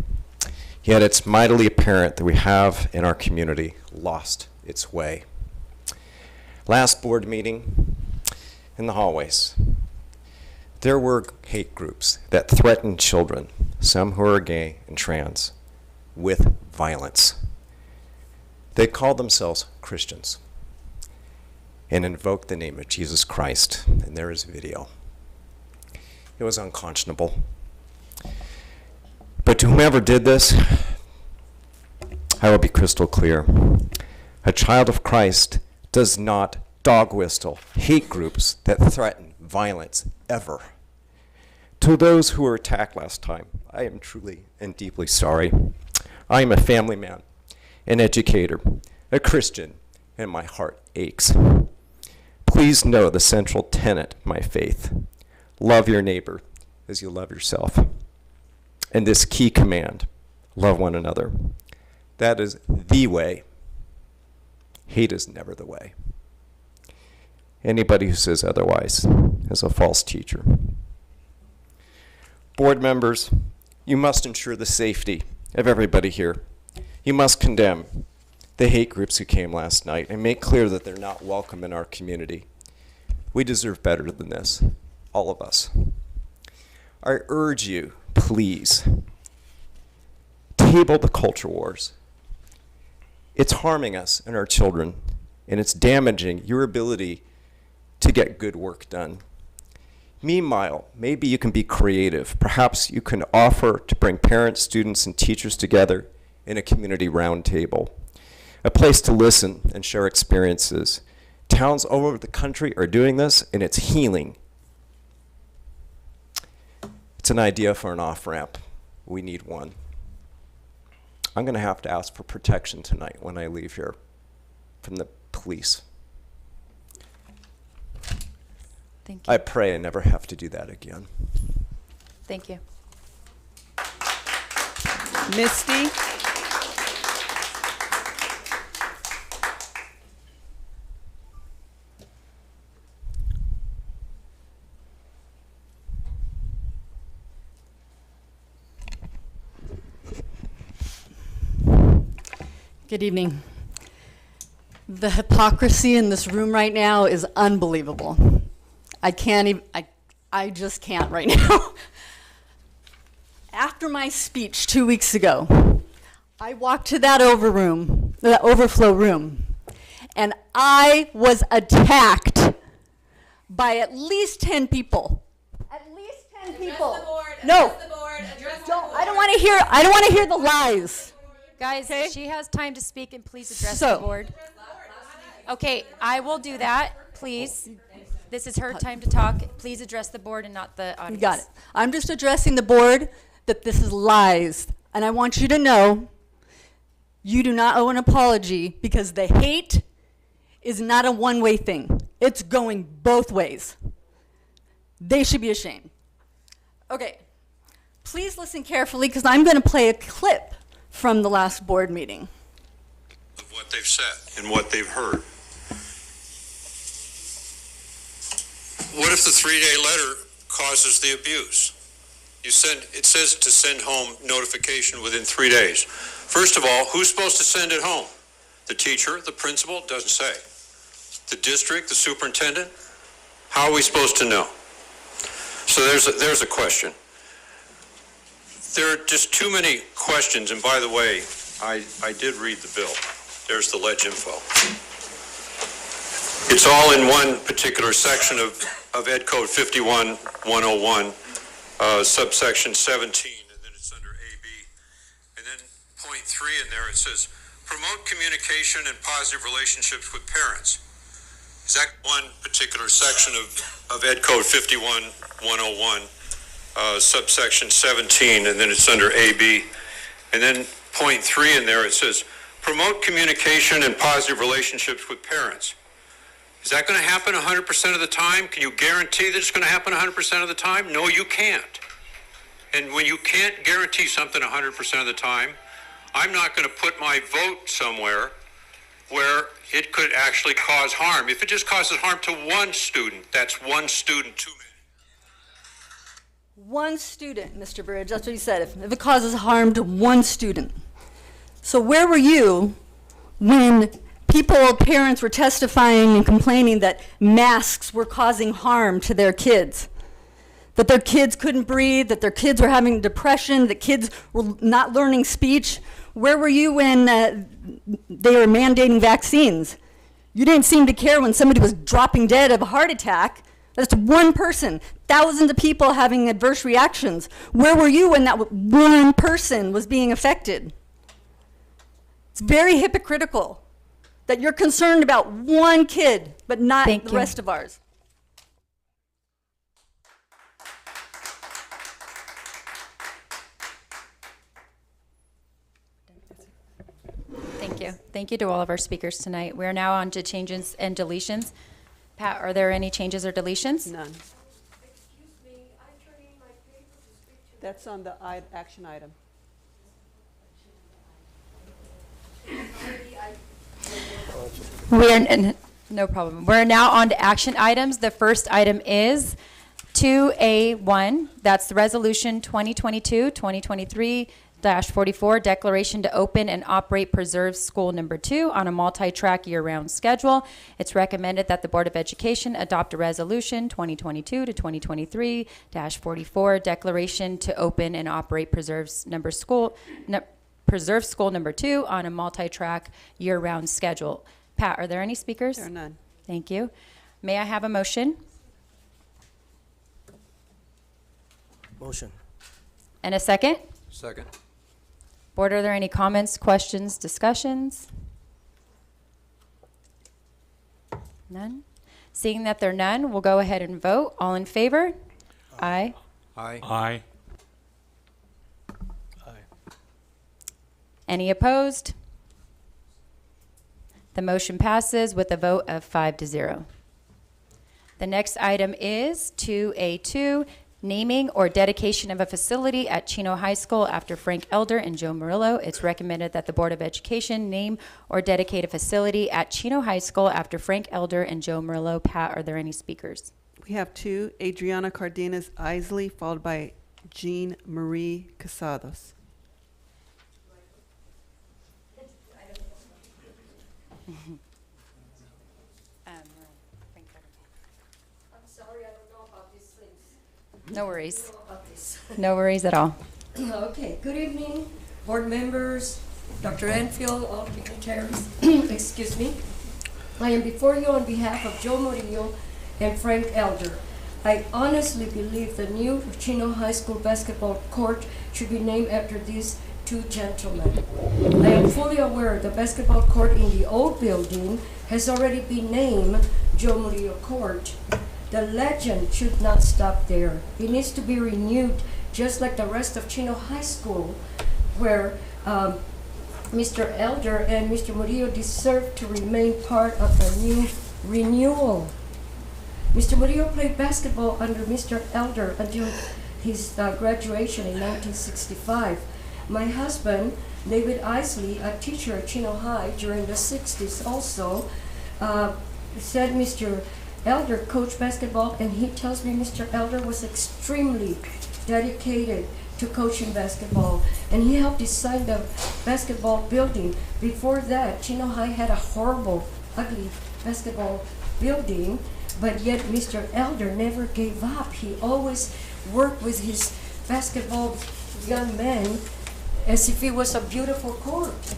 Yet it's mightily apparent that we have in our community lost its way. Last board meeting, in the hallways, there were hate groups that threatened children, some who are gay and trans, with violence. They called themselves Christians and invoked the name of Jesus Christ, and there is video. It was unconscionable. But to whomever did this, I will be crystal clear. A child of Christ does not dog whistle hate groups that threaten violence ever. To those who were attacked last time, I am truly and deeply sorry. I am a family man, an educator, a Christian, and my heart aches. Please know the central tenet of my faith. Love your neighbor as you love yourself. And this key command, love one another. That is the way. Hate is never the way. Anybody who says otherwise is a false teacher. Board members, you must ensure the safety of everybody here. You must condemn the hate groups who came last night and make clear that they're not welcome in our community. We deserve better than this, all of us. I urge you, please, table the culture wars. It's harming us and our children, and it's damaging your ability to get good work done. Meanwhile, maybe you can be creative. Perhaps you can offer to bring parents, students, and teachers together in a community roundtable, a place to listen and share experiences. Towns all over the country are doing this, and it's healing. It's an idea for an off-ramp. We need one. I'm going to have to ask for protection tonight when I leave here from the police. Thank you. I pray I never have to do that again. Thank you. Misty? Good evening. The hypocrisy in this room right now is unbelievable. I can't even, I just can't right now. After my speech 2 weeks ago, I walked to that overflow room, and I was attacked by at least 10 people. At least 10 people. No, I don't want to hear the lies. Guys, she has time to speak, and please address the board. Okay, I will do that, please. This is her time to talk. Please address the board and not the audience. You got it. I'm just addressing the board that this is lies. And I want you to know you do not owe an apology because the hate is not a one-way thing. It's going both ways. They should be ashamed. Okay, please listen carefully because I'm going to play a clip from the last board meeting. Of what they've said and what they've heard. What if the 3-day letter causes the abuse? It says to send home notification within 3 days. First of all, who's supposed to send it home? The teacher, the principal? Doesn't say. The district, the superintendent? How are we supposed to know? So there's a question. There are just too many questions, and by the way, I did read the bill. There's the ledge info. It's all in one particular section of Ed Code 51-101, subsection 17, and then it's under AB. And then point 3 in there, it says, promote communication and positive relationships with parents. Is that one particular section of Ed Code 51-101, subsection 17, and then it's under AB. And then point 3 in there, it says, promote communication and positive relationships with parents. Is that going to happen 100% of the time? Can you guarantee that it's going to happen 100% of the time? No, you can't. And when you can't guarantee something 100% of the time, I'm not going to put my vote somewhere where it could actually cause harm. If it just causes harm to one student, that's one student too many. One student, Mr. Bridge, that's what he said, if it causes harm to one student. So where were you when parents were testifying and complaining that masks were causing harm to their kids? That their kids couldn't breathe, that their kids were having depression, that kids were not learning speech? Where were you when they were mandating vaccines? You didn't seem to care when somebody was dropping dead of a heart attack. That's one person, thousands of people having adverse reactions. Where were you when that one person was being affected? It's very hypocritical that you're concerned about one kid, but not the rest of ours. Thank you. Thank you to all of our speakers tonight. We're now on to changes and deletions. Pat, are there any changes or deletions? None. That's on the action item. No problem. We're now on to action items. The first item is 2A1. That's the resolution 2022-2023-44, declaration to open and operate Preserve School Number 2 on a multi-track year-round schedule. It's recommended that the Board of Education adopt a resolution 2022-2023-44, declaration to open and operate Preserve School Number 2 on a multi-track year-round schedule. Pat, are there any speakers? There are none. Thank you. May I have a motion? Motion. And a second? Second. Board, are there any comments, questions, discussions? None? Seeing that there are none, we'll go ahead and vote. All in favor? Aye. Aye. Aye. Any opposed? The motion passes with a vote of 5-0. The next item is 2A2, naming or dedication of a facility at Chino High School after Frank Elder and Joe Murillo. It's recommended that the Board of Education name or dedicate a facility at Chino High School after Frank Elder and Joe Murillo. Pat, are there any speakers? We have two, Adriana Cardenas Isley, followed by Jean Marie Casados. I'm sorry, I don't know about these things. No worries. I don't know about this. No worries at all. Okay, good evening, board members, Dr. Enfield, all dignitaries. Excuse me. I am before you on behalf of Joe Murillo and Frank Elder. I honestly believe the new Chino High School basketball court should be named after these two gentlemen. I am fully aware the basketball court in the old building has already been named Joe Murillo Court. The legend should not stop there. It needs to be renewed just like the rest of Chino High School, where Mr. Elder and Mr. Murillo deserve to remain part of the new renewal. Mr. Murillo played basketball under Mr. Elder until his graduation in 1965. My husband, David Isley, a teacher at Chino High during the 60s also, said Mr. Elder coached basketball, and he tells me Mr. Elder was extremely dedicated to coaching basketball, and he helped design the basketball building. Before that, Chino High had a horrible, ugly basketball building, but yet Mr. Elder never gave up. He always worked with his basketball young men as if it was a beautiful court.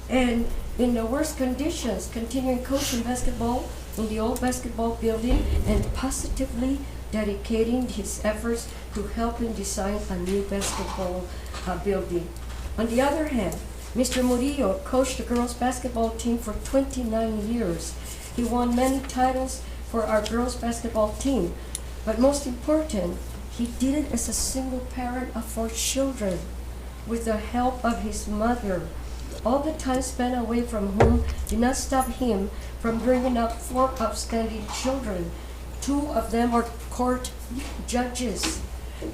And in the worst conditions, continuing coaching basketball in the old basketball building and positively dedicating his efforts to helping design a new basketball building. On the other hand, Mr. Murillo coached the girls basketball team for 29 years. He won many titles for our girls basketball team. But most important, he did it as a single parent of 4 children with the help of his mother. all the time spent away from home did not stop him from bringing up 4 outstanding children. 2 of them are court judges,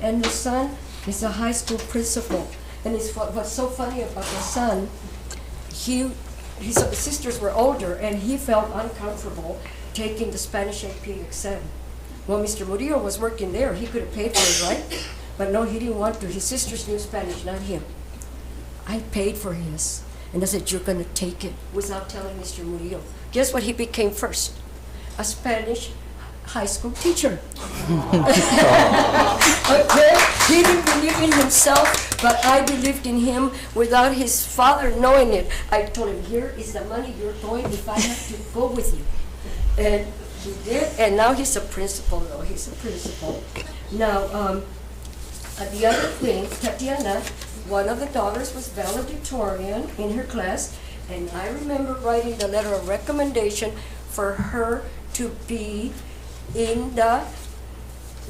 and the son is a high school principal. And what's so funny about the son, his sisters were older, and he felt uncomfortable taking the Spanish AP exam. Well, Mr. Murillo was working there. He could have paid for it, right? But no, he didn't want to. His sisters knew Spanish, not him. I paid for his. And I said, you're going to take it, without telling Mr. Murillo. Guess what he became first? A Spanish high school teacher. Okay? He didn't believe in himself, but I believed in him without his father knowing it. I told him, here is the money you're going if I have to go with you. And he did, and now he's a principal, though. He's a principal. Now, the other thing, Tatiana, one of the daughters was valedictorian in her class, and I remember writing the letter of recommendation for her to be in the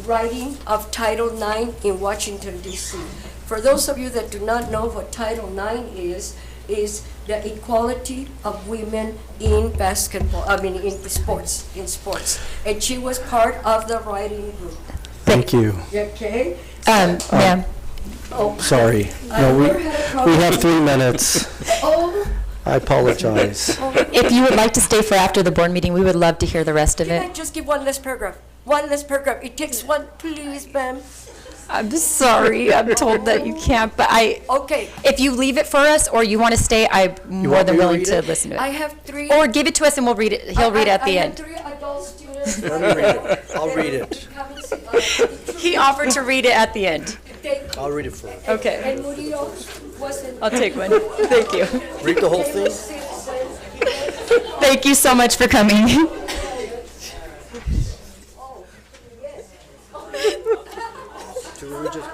writing of Title IX in Washington, D.C. For those of you that do not know what Title IX is the equality of women in basketball, in sports. And she was part of the writing group. Thank you. Okay? Ma'am. Oh, Sorry. No, we have 3 minutes. Oh, I apologize. If you would like to stay for after the board meeting, we would love to hear the rest of can I it. just give one last paragraph? One last paragraph. It takes one, please, ma'am. I'm sorry, I'm told that you can't, but Okay. if you leave it for us or you want to stay, I'm more want than me to willing read to it? listen to it. I have 3. Or give it to us and we'll read it. He'll read it at the I end. have 3 adult students. Let me read it. I'll read it. He offered to read it at the end. I'll read it for you. Okay. And Murillo wasn't. I'll take one. Thank you. Read the whole thing. Thank you so much for coming. Do we just-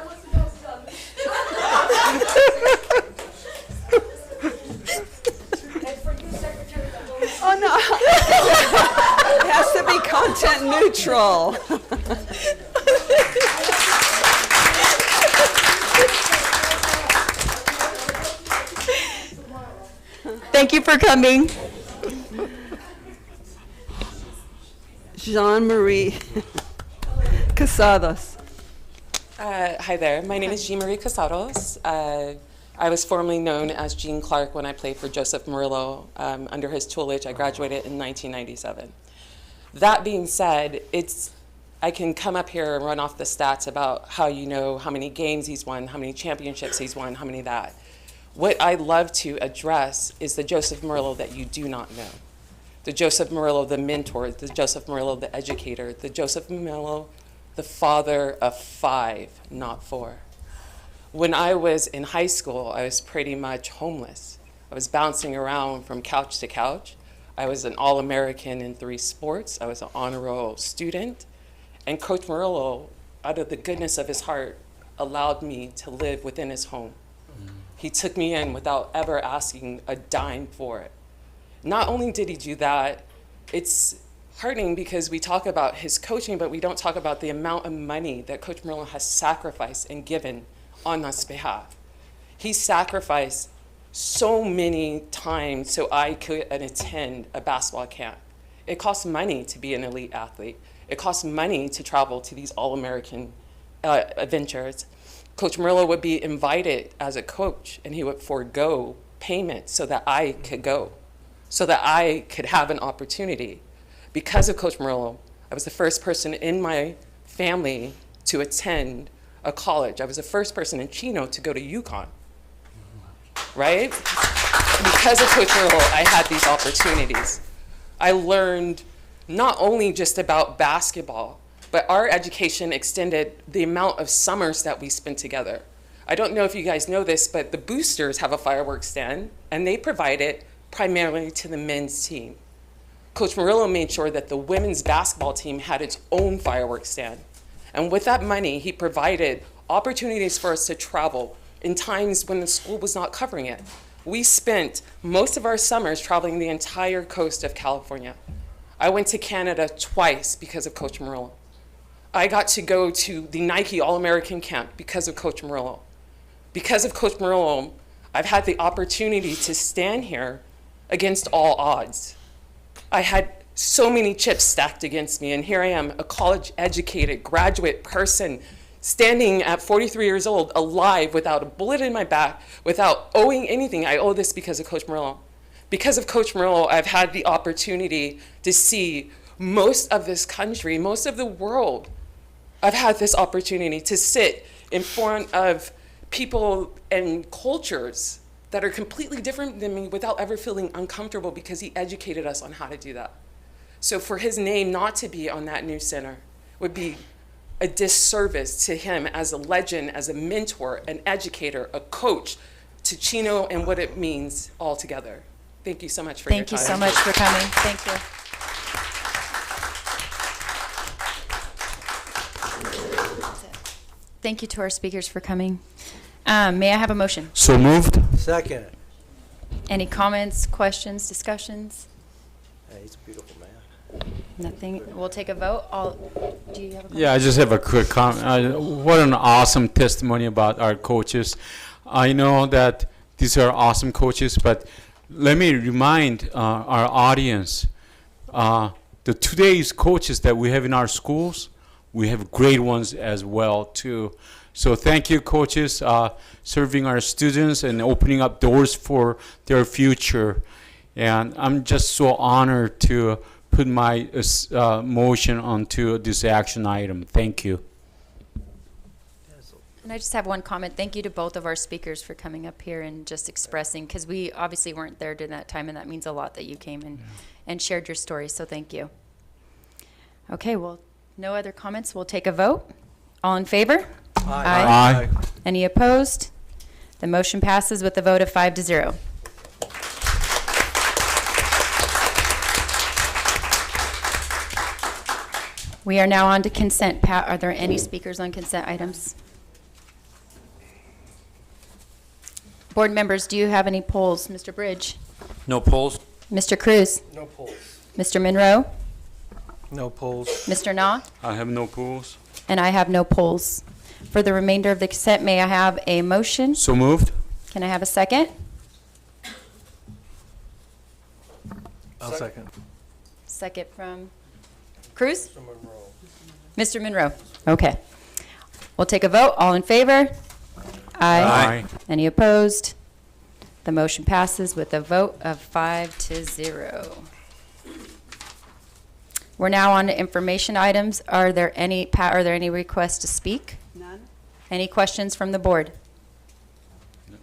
Oh, no. It has to be content neutral. Thank you for coming. Jean-Marie Casados. Hi there. My name is Jean-Marie Casados. I was formerly known as Jean Clark when I played for Joseph Murillo. Under his tutelage, I graduated in 1997. That being said, I can come up here and run off the stats about how you know how many games he's won, how many championships he's won, how many that. What I love to address is the Joseph Murillo that you do not know. The Joseph Murillo, the mentor, the Joseph Murillo, the educator, the Joseph Murillo, the father of 5, not 4. When I was in high school, I was pretty much homeless. I was bouncing around from couch to couch. I was an All-American in 3 sports. I was an honor roll student. And Coach Murillo, out of the goodness of his heart, allowed me to live within his home. He took me in without ever asking a dime for it. Not only did he do that, it's heartening because we talk about his coaching, but we don't talk about the amount of money that Coach Murillo has sacrificed and given on us behalf. He sacrificed so many times so I could attend a basketball camp. It costs money to be an elite athlete. It costs money to travel to these All-American adventures. Coach Murillo would be invited as a coach, and he would forego payment so that I could go, so that I could have an opportunity. Because of Coach Murillo, I was the first person in my family to attend a college. I was the first person in Chino to go to UConn, right? Because of Coach Murillo, I had these opportunities. I learned not only just about basketball, but our education extended the amount of summers that we spent together. I don't know if you guys know this, but the boosters have a fireworks stand, and they provide it primarily to the men's team. Coach Murillo made sure that the women's basketball team had its own fireworks stand. And with that money, he provided opportunities for us to travel in times when the school was not covering it. We spent most of our summers traveling the entire coast of California. I went to Canada twice because of Coach Murillo. I got to go to the Nike All-American Camp because of Coach Murillo. Because of Coach Murillo, I've had the opportunity to stand here against all odds. I had so many chips stacked against me, and here I am, a college-educated, graduate person, standing at 43 years old, alive, without a bullet in my back, without owing anything. I owe this because of Coach Murillo. Because of Coach Murillo, I've had the opportunity to see most of this country, most of the world. I've had this opportunity to sit in front of people and cultures that are completely different than me without ever feeling uncomfortable, because he educated us on how to do that. So for his name not to be on that news center would be a disservice to him as a legend, as a mentor, an educator, a coach, to Chino and what it means all together. Thank you so much for your time. Thank you so much for coming. Thank you. Thank you to our speakers for coming. May I have a motion? So moved. Second. Any comments, questions, discussions? Hey, he's a beautiful man. Nothing. We'll take a vote. Do you have a comment? Yeah, I just have a quick comment. What an awesome testimony about our coaches. I know that these are awesome coaches, but let me remind our audience, the today's coaches that we have in our schools, we have great ones as well too. So thank you, coaches, serving our students and opening up doors for their future. And I'm just so honored to put my motion onto this action item. Thank you. And I just have one comment. Thank you to both of our speakers for coming up here and just expressing, because we obviously weren't there during that time, and that means a lot that you came and shared your story. So thank you. Okay, well, no other comments. We'll take a vote. All in favor? Aye. Aye. Any opposed? The motion passes with a vote of 5-0. We are now on to consent. Pat, are there any speakers on consent items? Board members, do you have any polls? Mr. Bridge? No polls? Mr. Cruz? No polls. Mr. Monroe? No polls. Mr. Na? I have no polls. And I have no polls. For the remainder of the consent, may I have a motion? So moved. Can I have a second? I'll second. Second from Cruz? Mr. Monroe. Okay. We'll take a vote. All in favor? Aye. Any opposed? The motion passes with a vote of 5-0. We're now on to information items. Are there any, Pat, are there any requests to speak? None. Any questions from the board? No.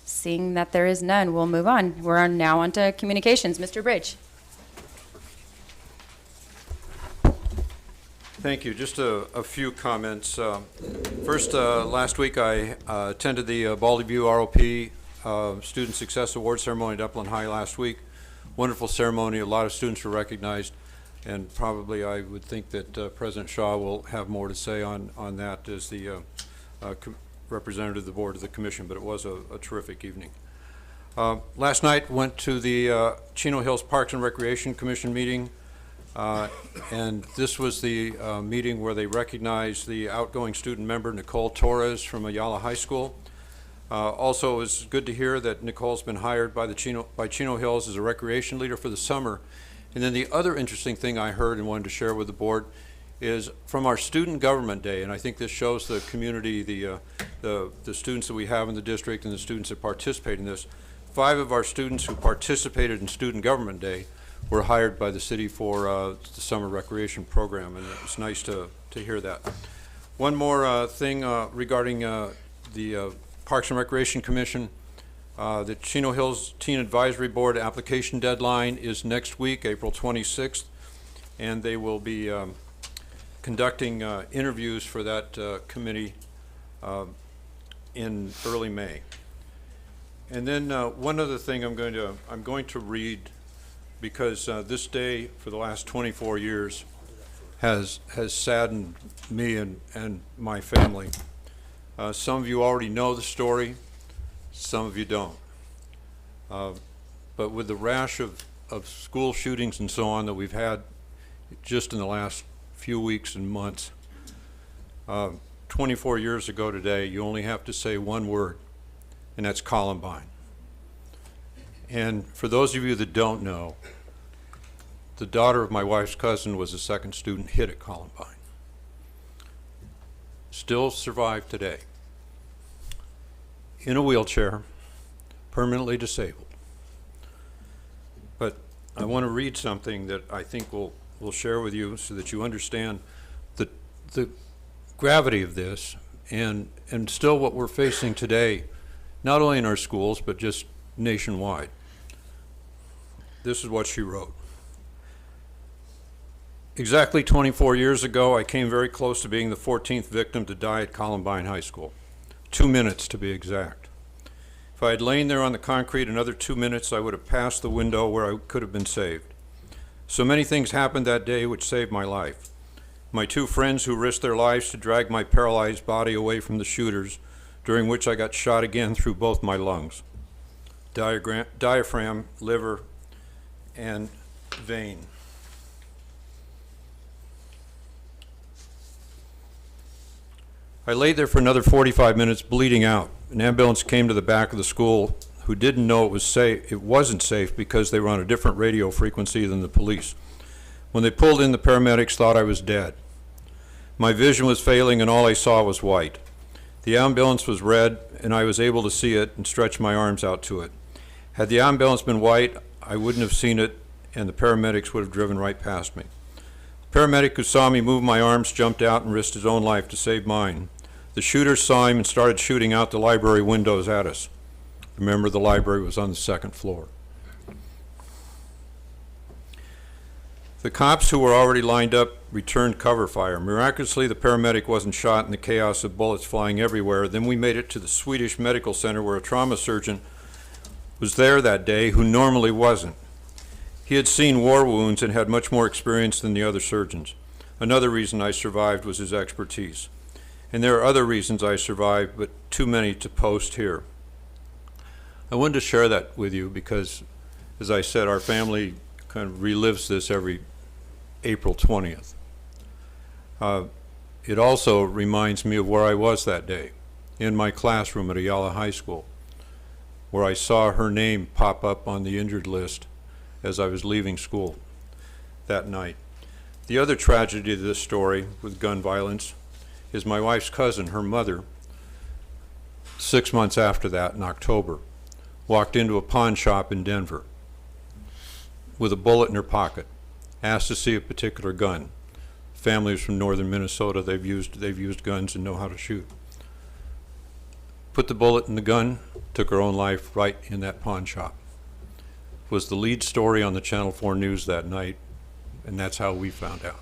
Seeing that there is none, we'll move on. We're now on to communications. Mr. Bridge. Thank you. Just a few comments. First, last week I attended the Baldy View ROP Student Success Award ceremony at Upland High last week. Wonderful ceremony. A lot of students were recognized, and probably I would think that President Shaw will have more to say on that as the representative of the board of the commission, but it was a terrific evening. Last night went to the Chino Hills Parks and Recreation Commission meeting. And this was the meeting where they recognized the outgoing student member, Nicole Torres from Ayala High School. Also, it was good to hear that Nicole's been hired by Chino Hills as a recreation leader for the summer. And then the other interesting thing I heard and wanted to share with the board is from our Student Government Day, and I think this shows the community, the students that we have in the district and the students that participate in this. 5 of our students who participated in Student Government Day were hired by the city for the summer recreation program, and it was nice to hear that. One more thing regarding the Parks and Recreation Commission. The Chino Hills Teen Advisory Board application deadline is next week, April 26th, and they will be conducting interviews for that committee in early May. And then one other thing I'm going to read, because this day for the last 24 years has saddened me and my family. Some of you already know the story, some of you don't. But with the rash of school shootings and so on that we've had just in the last few weeks and months, 24 years ago today, you only have to say one word, and that's Columbine. And for those of you that don't know, the daughter of my wife's cousin was the second student hit at Columbine. Still survived today. In a wheelchair, permanently disabled. But I want to read something that I think we'll share with you so that you understand the gravity of this and still what we're facing today, not only in our schools, but just nationwide. This is what she wrote. Exactly 24 years ago, I came very close to being the 14th victim to die at Columbine High School. 2 minutes to be exact. If I had lain there on the concrete another 2 minutes, I would have passed the window where I could have been saved. So many things happened that day which saved my life. My 2 friends who risked their lives to drag my paralyzed body away from the shooters, during which I got shot again through both my lungs. Diaphragm, liver, and vein. I laid there for another 45 minutes bleeding out. An ambulance came to the back of the school who didn't know it wasn't safe because they were on a different radio frequency than the police. When they pulled in, the paramedics thought I was dead. My vision was failing and all I saw was white. The ambulance was red and I was able to see it and stretch my arms out to it. Had the ambulance been white, I wouldn't have seen it and the paramedics would have driven right past me. The paramedic who saw me move my arms jumped out and risked his own life to save mine. The shooters saw him and started shooting out the library windows at us. Remember, the library was on the 2nd floor. The cops who were already lined up returned cover fire. Miraculously, the paramedic wasn't shot in the chaos of bullets flying everywhere. Then we made it to the Swedish Medical Center where a trauma surgeon was there that day who normally wasn't. He had seen war wounds and had much more experience than the other surgeons. Another reason I survived was his expertise. And there are other reasons I survived, but too many to post here. I wanted to share that with you because, as I said, our family kind of relives this every April 20th. It also reminds me of where I was that day, in my classroom at Ayala High School, where I saw her name pop up on the injured list as I was leaving school that night. The other tragedy of this story with gun violence is my wife's cousin, her mother, 6 months after that, in October, walked into a pawn shop in Denver with a bullet in her pocket, asked to see a particular gun. Families from northern Minnesota, they've used guns and know how to shoot. Put the bullet in the gun, took her own life right in that pawn shop. Was the lead story on the Channel 4 News that night, and that's how we found out.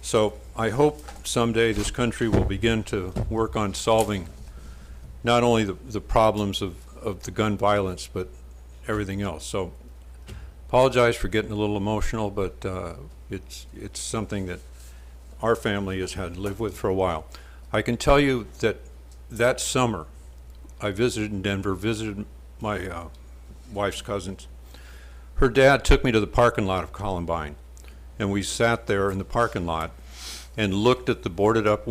So I hope someday this country will begin to work on solving not only the problems of the gun violence, but everything else. So apologize for getting a little emotional, but it's something that our family has had to live with for a while. I can tell you that summer I visited in Denver, visited my wife's cousins. Her dad took me to the parking lot of Columbine, and we sat there in the parking lot and looked at the boarded up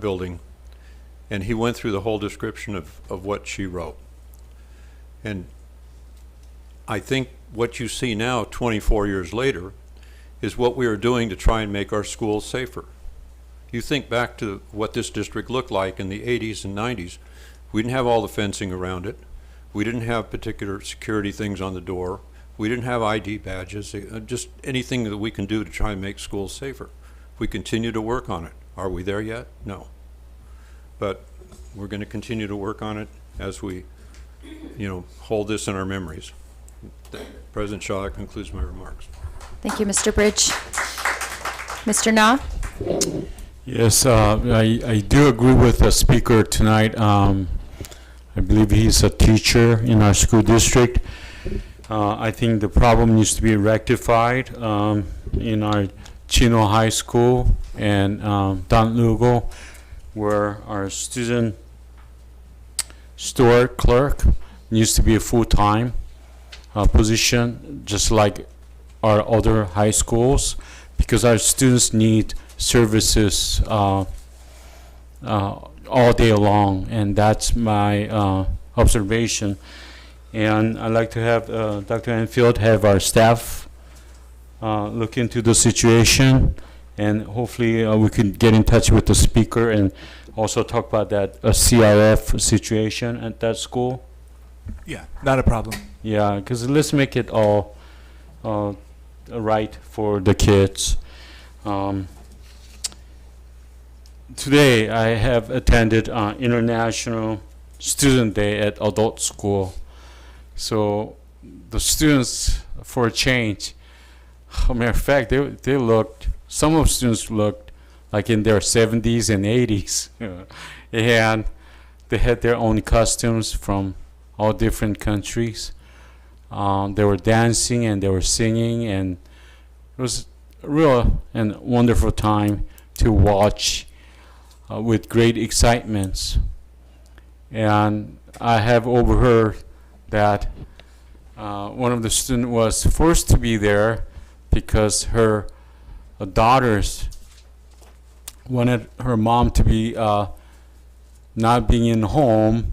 building, and he went through the whole description of what she wrote. And I think what you see now, 24 years later, is what we are doing to try and make our schools safer. You think back to what this district looked like in the 80s and 90s. We didn't have all the fencing around it. We didn't have particular security things on the door. We didn't have ID badges, just anything that we can do to try and make schools safer. We continue to work on it. Are we there yet? No. But we're going to continue to work on it as we, hold this in our memories. President Shaw, that concludes my remarks. Thank you, Mr. Bridge. Mr. Na? Yes, I do agree with the speaker tonight. I believe he's a teacher in our school district. I think the problem needs to be rectified in our Chino High School and Don Lugo, where our student store clerk needs to be a full-time position, just like our other high schools, because our students need services all day long, and that's my observation. And I'd like to have Dr. Enfield have our staff look into the situation, and hopefully we can get in touch with the speaker and also talk about that CRF situation at that school. Yeah, not a problem. Yeah, because let's make it all right for the kids. Today I have attended International Student Day at adult school. So the students, for a change, as a matter of fact, they looked, some of the students looked like in their 70s and 80s. And they had their own costumes from all different countries. They were dancing and they were singing, and it was a real and wonderful time to watch with great excitement. And I have overheard that one of the students was forced to be there because her daughters wanted her mom to be not being in home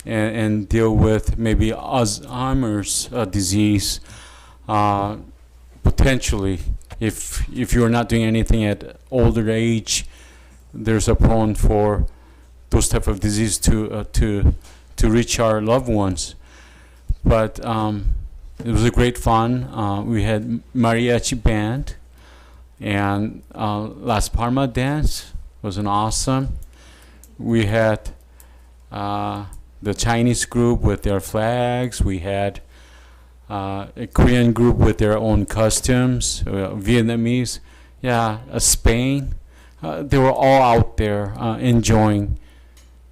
and deal with maybe Alzheimer's disease potentially. If you're not doing anything at older age, there's a prone for those type of disease to reach our loved ones. But it was a great fun. We had mariachi band, and Las Palmas dance was an awesome. We had the Chinese group with their flags. We had a Korean group with their own costumes, Vietnamese, Spain. They were all out there enjoying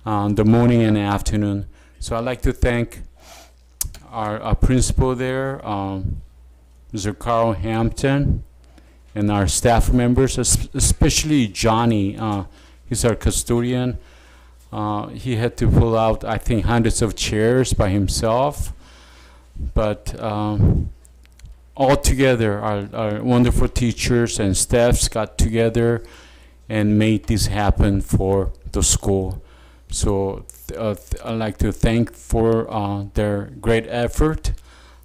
the morning and afternoon. So I'd like to thank our principal there, Mr. Carl Hampton, and our staff members, especially Johnny. He's our custodian. He had to pull out, I think, hundreds of chairs by himself. But all together, our wonderful teachers and staffs got together and made this happen for the school. So I'd like to thank for their great effort,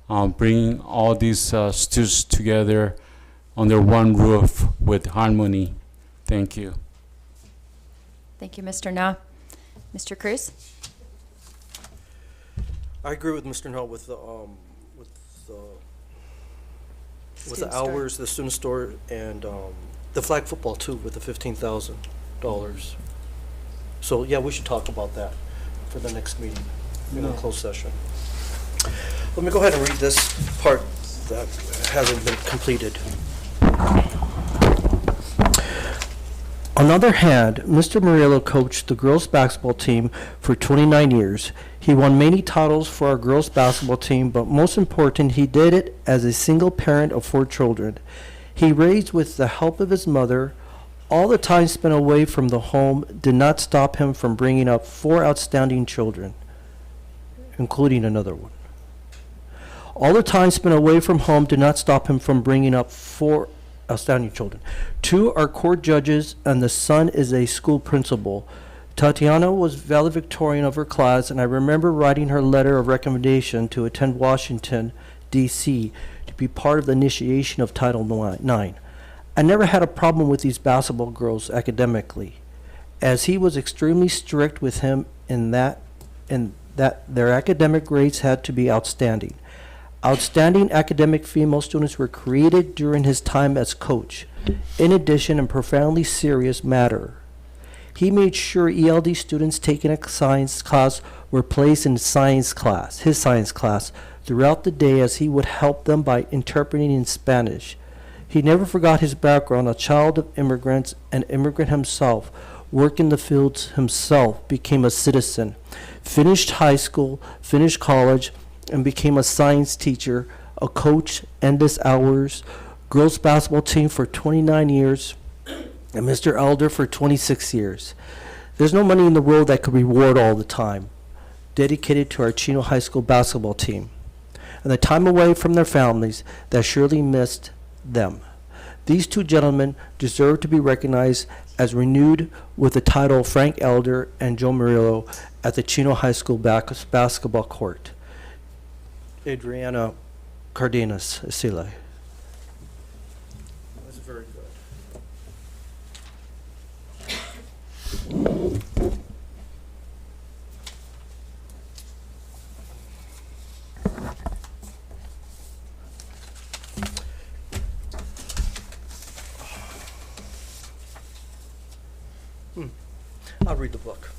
bringing all these students together under one roof with harmony. Thank you. Thank you, Mr. Na. Mr. Cruz? I agree with Mr. Null with the Student hours, the student store, and the flag football too, with the $15,000. So yeah, we should talk about that for the next meeting in a closed session. Let me go ahead and read this part that hasn't been completed. On the other hand, Mr. Murillo coached the girls basketball team for 29 years. He won many titles for our girls basketball team, but most important, he did it as a single parent of 4 children. He raised with the help of his mother. All the time spent away from the home did not stop him from bringing up 4 outstanding children, including another one. All the time spent away from home did not stop him from bringing up 4 outstanding children. 2 are court judges, and the son is a school principal. Tatiana was valedictorian of her class, and I remember writing her letter of recommendation to attend Washington, D.C. to be part of the initiation of Title IX. I never had a problem with these basketball girls academically, as he was extremely strict with him in that their academic grades had to be outstanding. Outstanding academic female students were created during his time as coach. In addition, a profoundly serious matter, he made sure ELD students taking a science class were placed in his science class, throughout the day, as he would help them by interpreting in Spanish. He never forgot his background, a child of immigrants, an immigrant himself, worked in the fields himself, became a citizen, finished high school, finished college, and became a science teacher, a coach, endless hours, girls basketball team for 29 years, and Mr. Elder for 26 years. There's no money in the world that could reward all the time dedicated to our Chino High School basketball team, and the time away from their families that surely missed them. These two gentlemen deserve to be recognized as renewed with the title Frank Elder and Joe Murillo at the Chino High School basketball court. Adriana Cardenas Esile. That's very good. I'll read the book.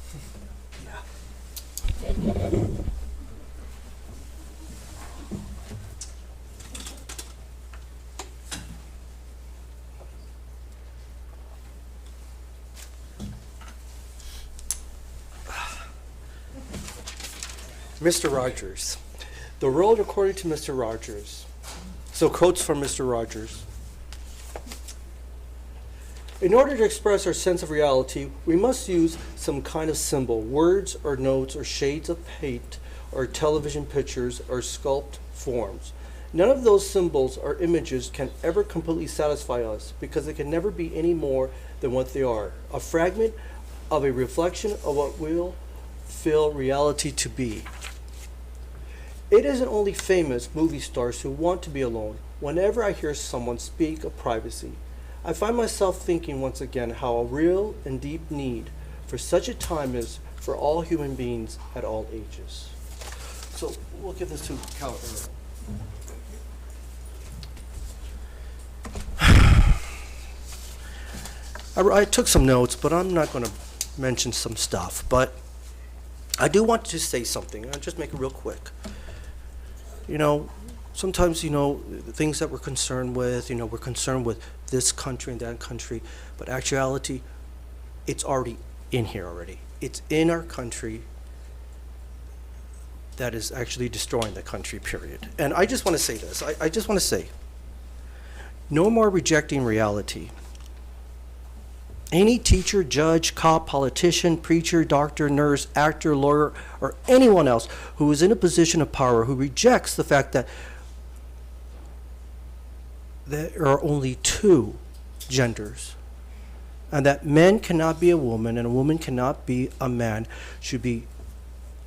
Mr. Rogers. The world according to Mr. Rogers. So quotes from Mr. Rogers. In order to express our sense of reality, we must use some kind of symbol, words or notes or shades of paint or television pictures or sculpt forms. None of those symbols or images can ever completely satisfy us because they can never be any more than what they are, a fragment of a reflection of what we'll feel reality to be. It isn't only famous movie stars who want to be alone. Whenever I hear someone speak of privacy, I find myself thinking once again how a real and deep need for such a time is for all human beings at all ages. So we'll give this to Cal Earl. I took some notes, but I'm not going to mention some stuff. But I do want to say something. I'll just make it real quick. You know, sometimes, the things that we're concerned with, we're concerned with this country and that country, but actuality, it's already in here already. It's in our country that is actually destroying the country, period. And I just want to say this. I just want to say, no more rejecting reality. Any teacher, judge, cop, politician, preacher, doctor, nurse, actor, lawyer, or anyone else who is in a position of power who rejects the fact that there are only two genders and that men cannot be a woman and a woman cannot be a man should be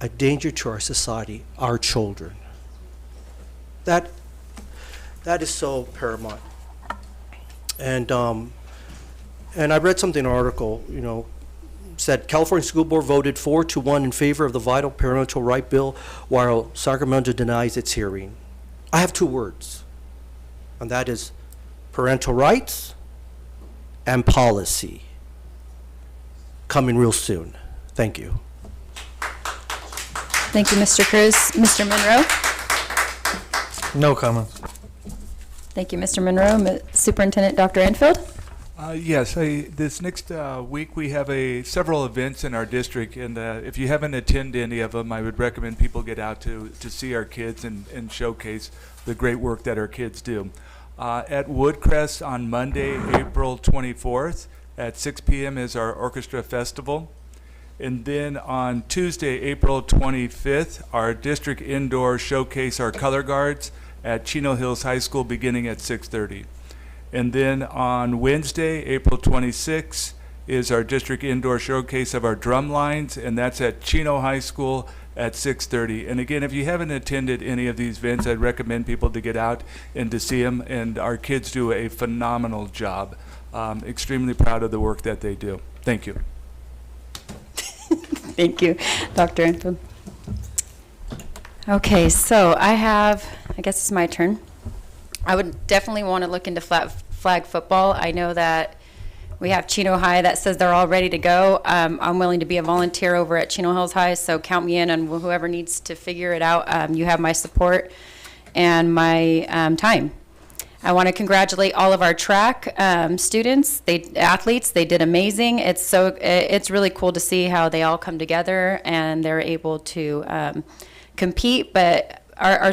a danger to our society, our children. That is so paramount. And I read something in an article, said California School Board voted 4-1 in favor of the Vital Parental Right Bill, while Sacramento denies its hearing. I have two words, and that is parental rights and policy. Coming real soon. Thank you. Thank you, Mr. Cruz. Mr. Monroe? No comments. Thank you, Mr. Monroe. Superintendent Dr. Enfield? Yes, this next week we have several events in our district, and if you haven't attended any of them, I would recommend people get out to see our kids and showcase the great work that our kids do. At Woodcrest on Monday, April 24th at 6 p.m. is our orchestra festival. And then on Tuesday, April 25th, our district indoor showcase our color guards at Chino Hills High School beginning at 6:30. And then on Wednesday, April 26th, is our district indoor showcase of our drum lines, and that's at Chino High School at 6:30. And again, if you haven't attended any of these events, I'd recommend people to get out and to see them. And our kids do a phenomenal job. Extremely proud of the work that they do. Thank you. Thank you, Dr. Enfield. Okay, so I guess it's my turn. I would definitely want to look into flag football. I know that we have Chino High that says they're all ready to go. I'm willing to be a volunteer over at Chino Hills High, so count me in, and whoever needs to figure it out, you have my support and my time. I want to congratulate all of our track students, athletes. They did amazing. It's really cool to see how they all come together and they're able to compete. But our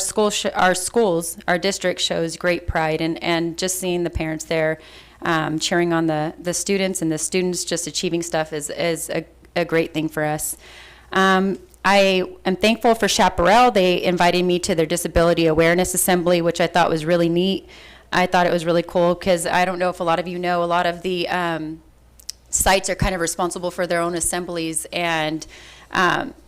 district shows great pride, and just seeing the parents there cheering on the students, and the students just achieving stuff is a great thing for us. I am thankful for Chaparral. They invited me to their Disability Awareness Assembly, which I thought was really neat. I thought it was really cool because I don't know if a lot of you know, a lot of the sites are kind of responsible for their own assemblies, and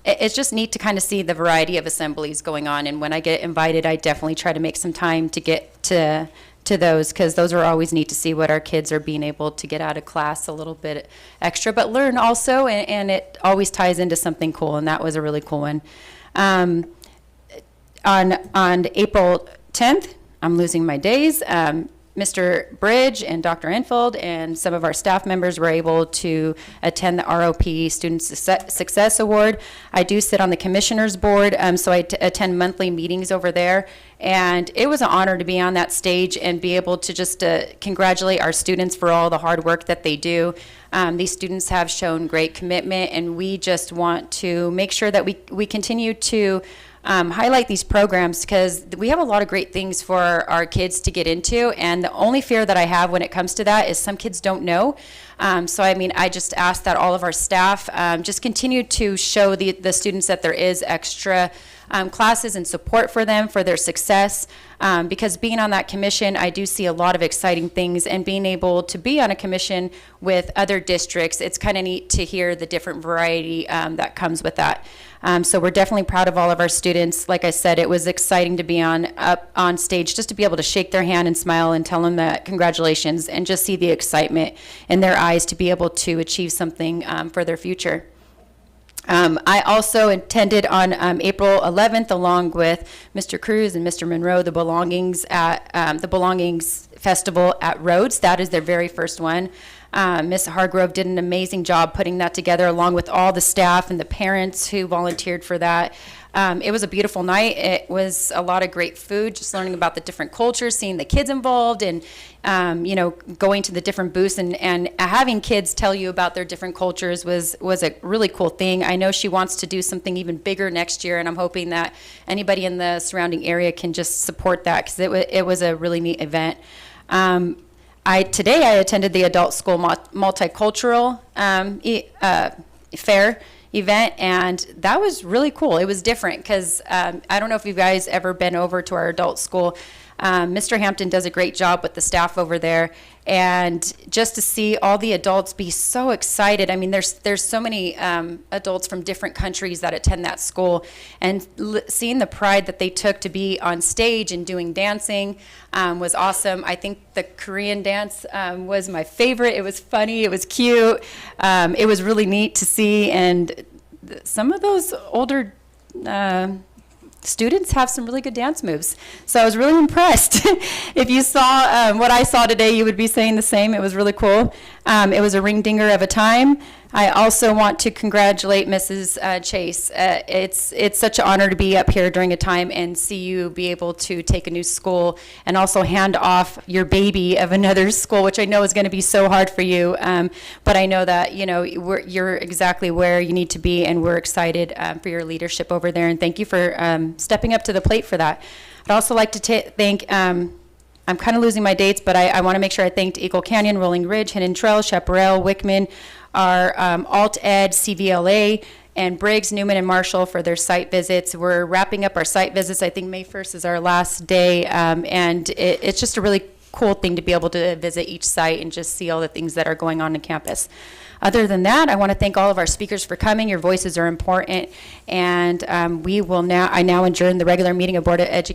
it's just neat to kind of see the variety of assemblies going on. And when I get invited, I definitely try to make some time to get to those, because those are always neat to see what our kids are being able to get out of class a little bit extra, but learn also, and it always ties into something cool, and that was a really cool one. On April 10th, I'm losing my days, Mr. Bridge and Dr. Enfield and some of our staff members were able to attend the ROP Student Success Award. I do sit on the Commissioners Board, so I attend monthly meetings over there. And it was an honor to be on that stage and be able to just congratulate our students for all the hard work that they do. These students have shown great commitment, and we just want to make sure that we continue to highlight these programs, because we have a lot of great things for our kids to get into, and the only fear that I have when it comes to that is some kids don't know. So I mean, I just ask that all of our staff just continue to show the students that there is extra classes and support for them for their success, because being on that commission, I do see a lot of exciting things, and being able to be on a commission with other districts, it's kind of neat to hear the different variety that comes with that. So we're definitely proud of all of our students. Like I said, it was exciting to be up on stage, just to be able to shake their hand and smile and tell them that congratulations, and just see the excitement in their eyes to be able to achieve something for their future. I also attended on April 11th, along with Mr. Cruz and Mr. Monroe, the Belongings Festival at Rhodes. That is their very first one. Ms. Hargrove did an amazing job putting that together, along with all the staff and the parents who volunteered for that. It was a beautiful night. It was a lot of great food, just learning about the different cultures, seeing the kids involved, and you know, going to the different booths and having kids tell you about their different cultures was a really cool thing. I know she wants to do something even bigger next year, and I'm hoping that anybody in the surrounding area can just support that, because it was a really neat event. Today I attended the Adult School Multicultural Fair event, and that was really cool. It was different because I don't know if you guys ever been over to our adult school. Mr. Hampton does a great job with the staff over there, and just to see all the adults be so excited. I mean, there's so many adults from different countries that attend that school, and seeing the pride that they took to be on stage and doing dancing was awesome. I think the Korean dance was my favorite. It was funny, it was cute, it was really neat to see, and some of those older students have some really good dance moves. So I was really impressed. If you saw what I saw today, you would be saying the same. It was really cool. It was a ring-dinger of a time. I also want to congratulate Mrs. Chase. It's such an honor to be up here during a time and see you be able to take a new school and also hand off your baby of another school, which I know is going to be so hard for you. But I know that you're exactly where you need to be, and we're excited for your leadership over there. And thank you for stepping up to the plate for that. I'd also like to thank. I'm kind of losing my dates, but I want to make sure I thanked Eagle Canyon, Rolling Ridge, Hidden Trail, Chaparral, Wickman, our Alt Ed, CVLA, and Briggs, Newman, and Marshall for their site visits. We're wrapping up our site visits. I think May 1st is our last day, and it's just a really cool thing to be able to visit each site and just see all the things that are going on campus. Other than that, I want to thank all of our speakers for coming. Your voices are important, and I now adjourn the regular meeting of Board of Education.